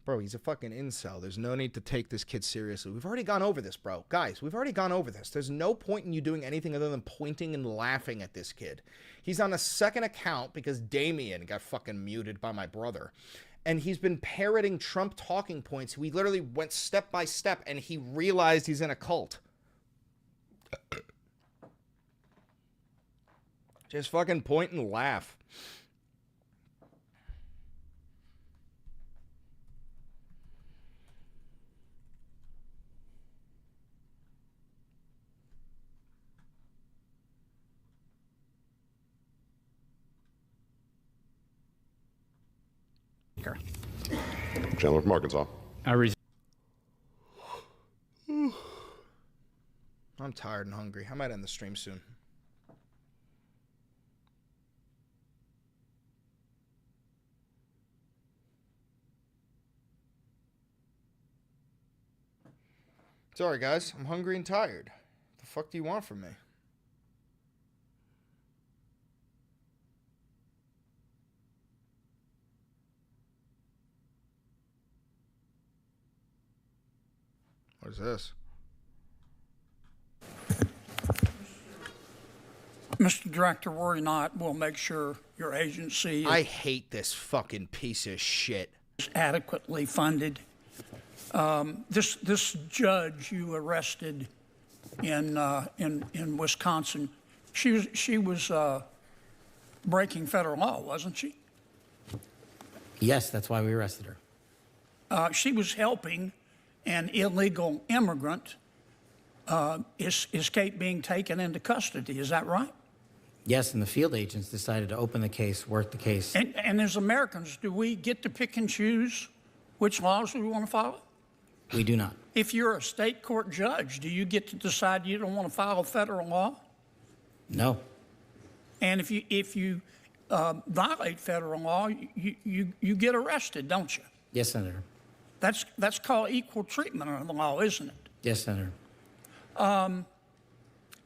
Bro, he's a fucking incel. There's no need to take this kid seriously. We've already gone over this, bro. Guys, we've already gone over this. There's no point in you doing anything other than pointing and laughing at this kid. He's on a second account because Damien got fucking muted by my brother. And he's been parroting Trump talking points. We literally went step by step, and he realized he's in a cult. Just fucking point and laugh. Gentleman from Arkansas. I'm tired and hungry. I might end the stream soon. Sorry, guys. I'm hungry and tired. What the fuck do you want from me? What is this? Mr. Director, worry not. We'll make sure your agency I hate this fucking piece of shit. is adequately funded. This judge you arrested in Wisconsin, she was breaking federal law, wasn't she? Yes, that's why we arrested her. She was helping an illegal immigrant escape being taken into custody. Is that right? Yes, and the field agents decided to open the case, work the case. And as Americans, do we get to pick and choose which laws we want to follow? We do not. If you're a state court judge, do you get to decide you don't want to follow federal law? No. And if you violate federal law, you get arrested, don't you? Yes, Senator. That's called equal treatment under the law, isn't it? Yes, Senator.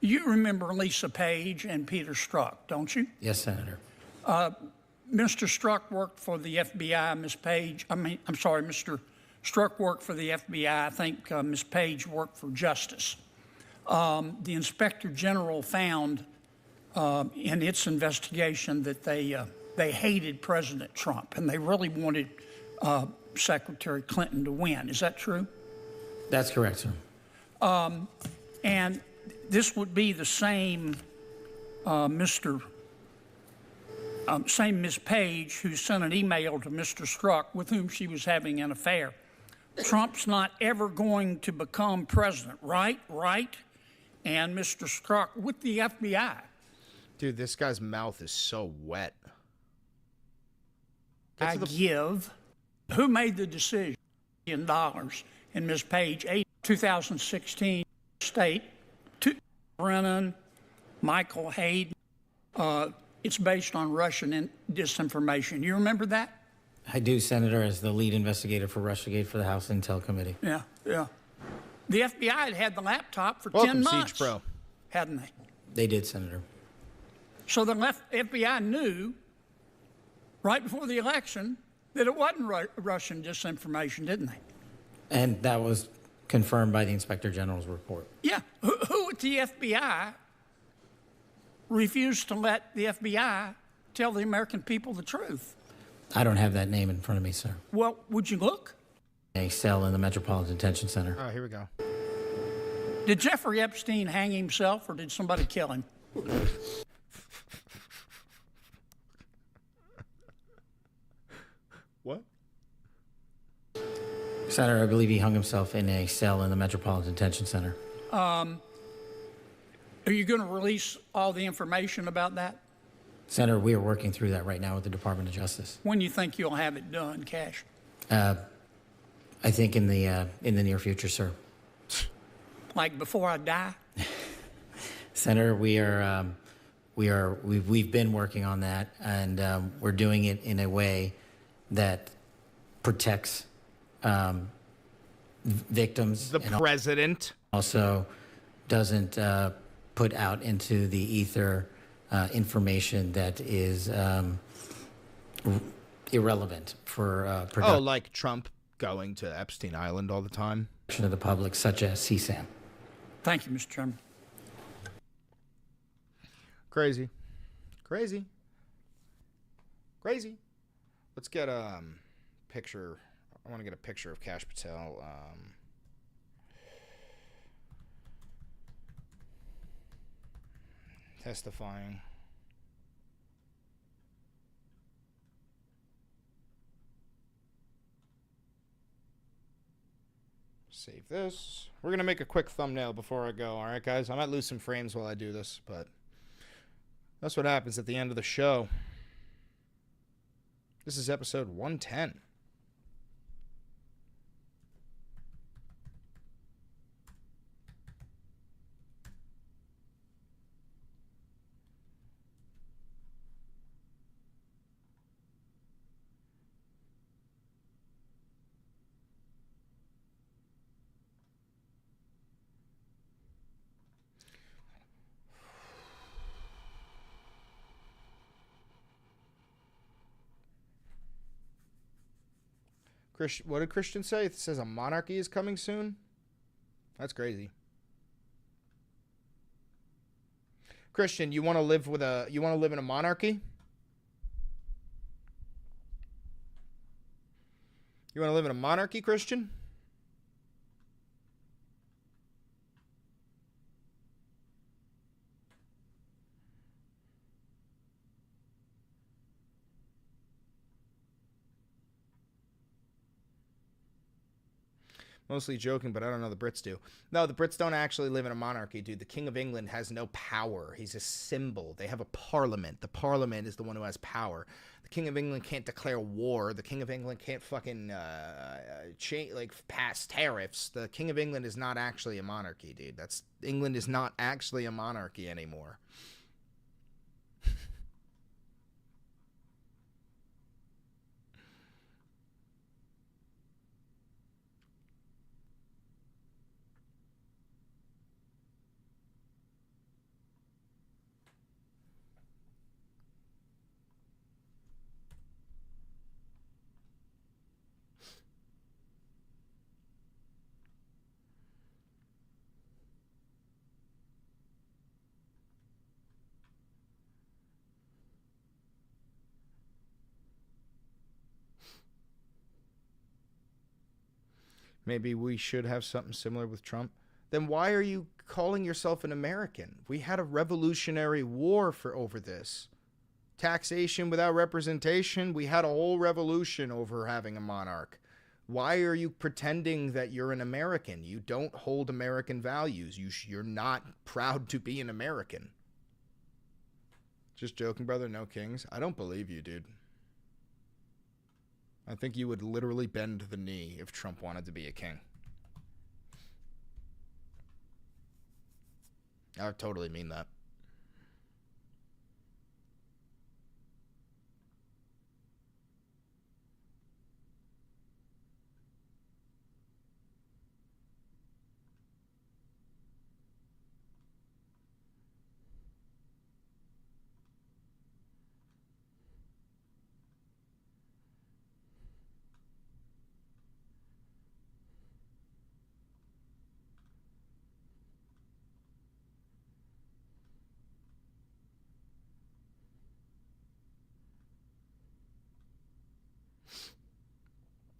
You remember Lisa Page and Peter Strzok, don't you? Yes, Senator. Mr. Strzok worked for the FBI. Mr. Strzok worked for the FBI. I think Ms. Page worked for Justice. The Inspector General found in its investigation that they hated President Trump, and they really wanted Secretary Clinton to win. Is that true? That's correct, sir. And this would be the same same Ms. Page who sent an email to Mr. Strzok with whom she was having an affair. Trump's not ever going to become president, right? Right? And Mr. Strzok with the FBI. Dude, this guy's mouth is so wet. Who made the decision in dollars in Ms. Page 2016 state to Brennan, Michael Hayden? It's based on Russian disinformation. You remember that? I do, Senator, as the lead investigator for Russiagate for the House Intel Committee. Yeah. The FBI had the laptop for Welcome, 10 months. Siege Pro. Hadn't they? They did, Senator. So the FBI knew right before the election that it wasn't Russian disinformation, didn't they? And that was confirmed by the Inspector General's report. Yeah. Who at the FBI refused to let the FBI tell the American people the truth? I don't have that name in front of me, sir. Well, would you look? A cell in the Metropolitan Detention Center. Oh, here we go. Did Jeffrey Epstein hang himself or did somebody kill him? What? Senator, I believe he hung himself in a cell in the Metropolitan Detention Center. Are you going to release all the information about that? Senator, we are working through that right now with the Department of Justice. When do you think you'll have it done, Cash? I think in the near future, sir. Like before I die? Senator, we've been working on that, and we're doing it in a way that protects victims. The president. Also doesn't put out into the ether information that is irrelevant for production. Oh, like Trump going to Epstein Island all the time? Of the public, such as CSAM. Thank you, Mr. Chairman. Crazy. Crazy. Crazy. Let's get a picture. I want to get a picture of Kash Patel. Testifying. Save this. We're going to make a quick thumbnail before I go. All right, guys? I might lose some frames while I do this, but that's what happens at the end of the show. This is episode 110. What did Christian say? It says a monarchy is coming soon? That's crazy. Christian, you want to live in a monarchy? You want to live in a monarchy, Christian? Mostly joking, but I don't know the Brits do. No, the Brits don't actually live in a monarchy, dude. The King of England has no power. He's a symbol. They have a parliament. The parliament is the one who has power. The King of England can't declare war. The King of England can't fucking pass tariffs. The King of England is not actually a monarchy, dude. England is not actually a monarchy anymore. Maybe we should have something similar with Trump. Then why are you calling yourself an American? We had a revolutionary war over this. Taxation without representation. We had a whole revolution over having a monarch. Why are you pretending that you're an American? You don't hold American values. You're not proud to be an American. Just joking, brother. No kings. I don't believe you, dude. I think you would literally bend the knee if Trump wanted to be a king. I totally mean that.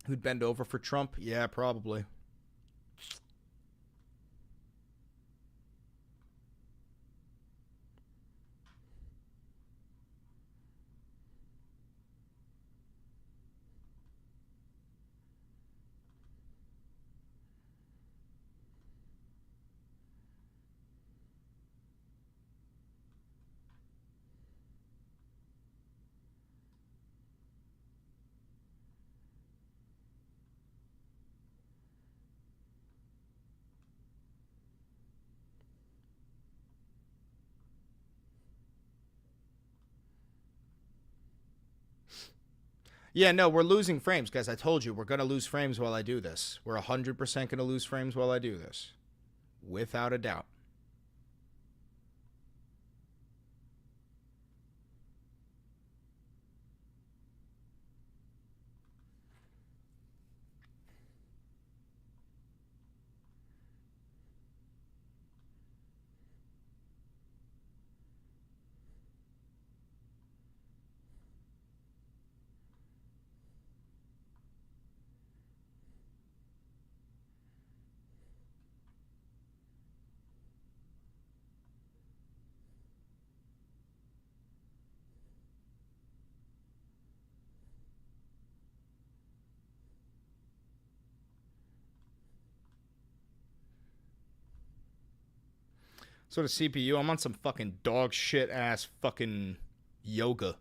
Who'd bend over for Trump? Yeah, probably. Yeah, no, we're losing frames, guys. I told you, we're going to lose frames while I do this. We're 100% going to lose frames while I do this. Without a doubt. So does CPU. I'm on some fucking dog shit ass fucking yoga.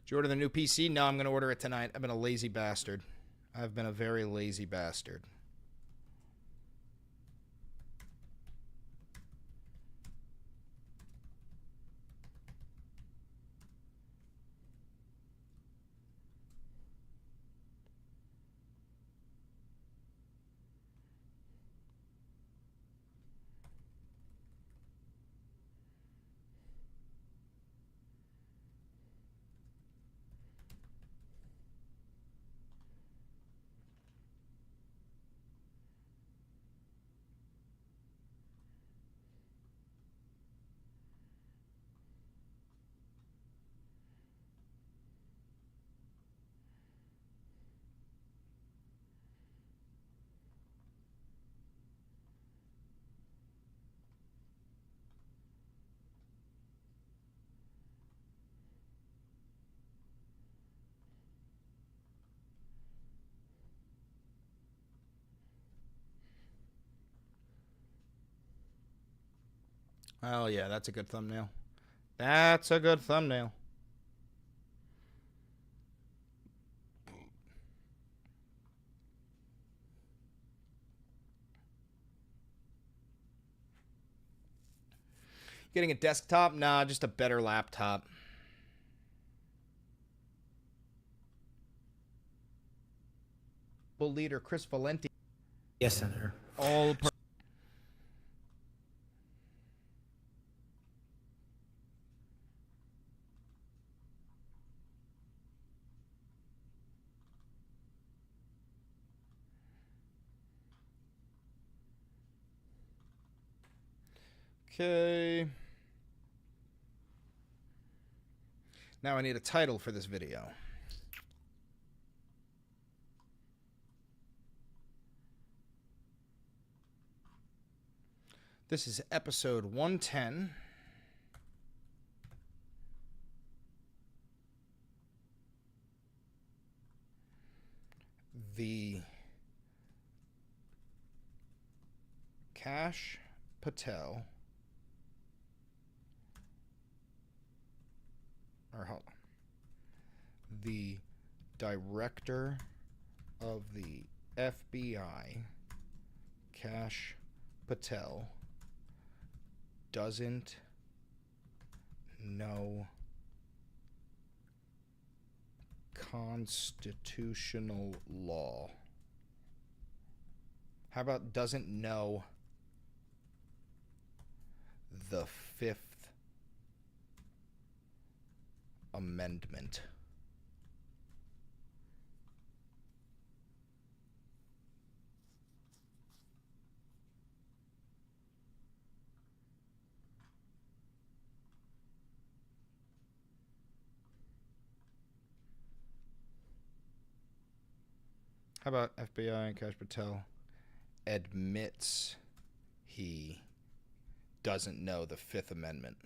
Did you order the new PC? No, I'm going to order it tonight. I've been a lazy bastard. I've been a very lazy bastard. Oh, yeah, that's a good thumbnail. That's a good thumbnail. Getting a desktop? Nah, just a better laptop. Leader Chris Valenti. Yes, Senator. All Okay. Now I need a title for this video. This is episode 110. The Cash Patel, or hold on, the director of the FBI, Cash Patel, doesn't know constitutional law. How about doesn't know the Fifth Amendment? How about FBI and Cash Patel admits he doesn't know the Fifth Amendment?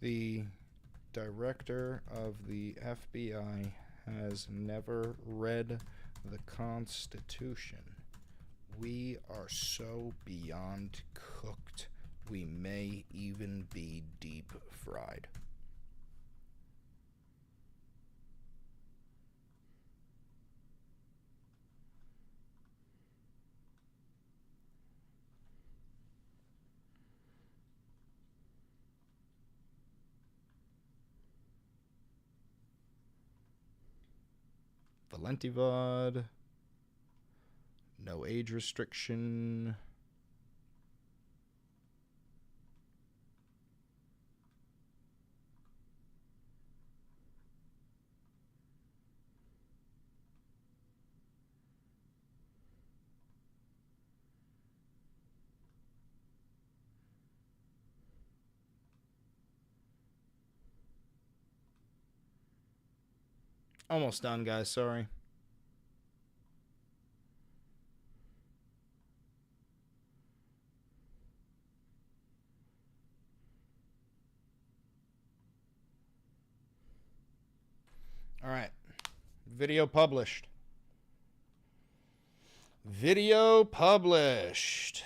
The director of the FBI has never read the Constitution. We are so beyond cooked, we may even be deep fried. Valentivod. No age restriction. Almost done, guys. Sorry. All right. Video published. Video published.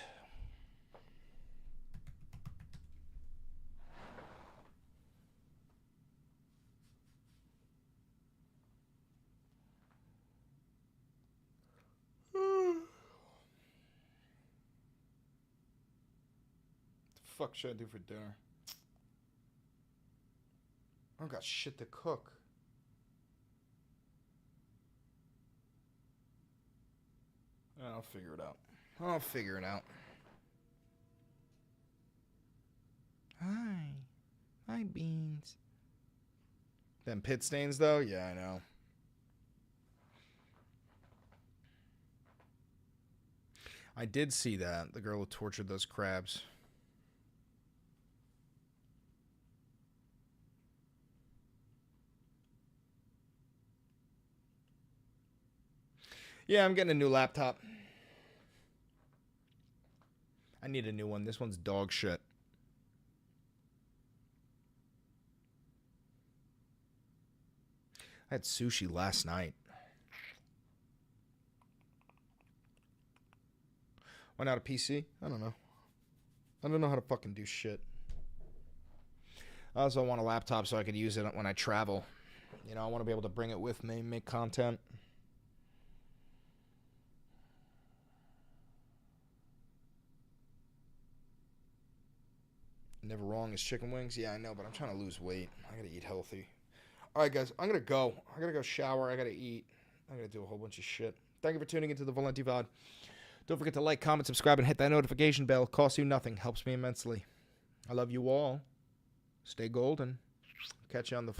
What the fuck should I do for dinner? I don't got shit to cook. I'll figure it out. I'll figure it out. Hi. Hi, Beans. Them pit stains, though? Yeah, I know. I did see that. The girl who tortured those crabs. Yeah, I'm getting a new laptop. I need a new one. This one's dog shit. I had sushi last night. Why not a PC? I don't know. I don't know how to fucking do shit. I also want a laptop so I could use it when I travel. You know, I want to be able to bring it with me, make content. Never wrong is chicken wings. Yeah, I know, but I'm trying to lose weight. I gotta eat healthy. All right, guys, I'm gonna go. I gotta go shower. I gotta eat. I gotta do a whole bunch of shit. Thank you for tuning into the Valenti VOD. Don't forget to like, comment, subscribe, and hit that notification bell. Costs you nothing. Helps me immensely. I love you all. Stay golden. Catch you on the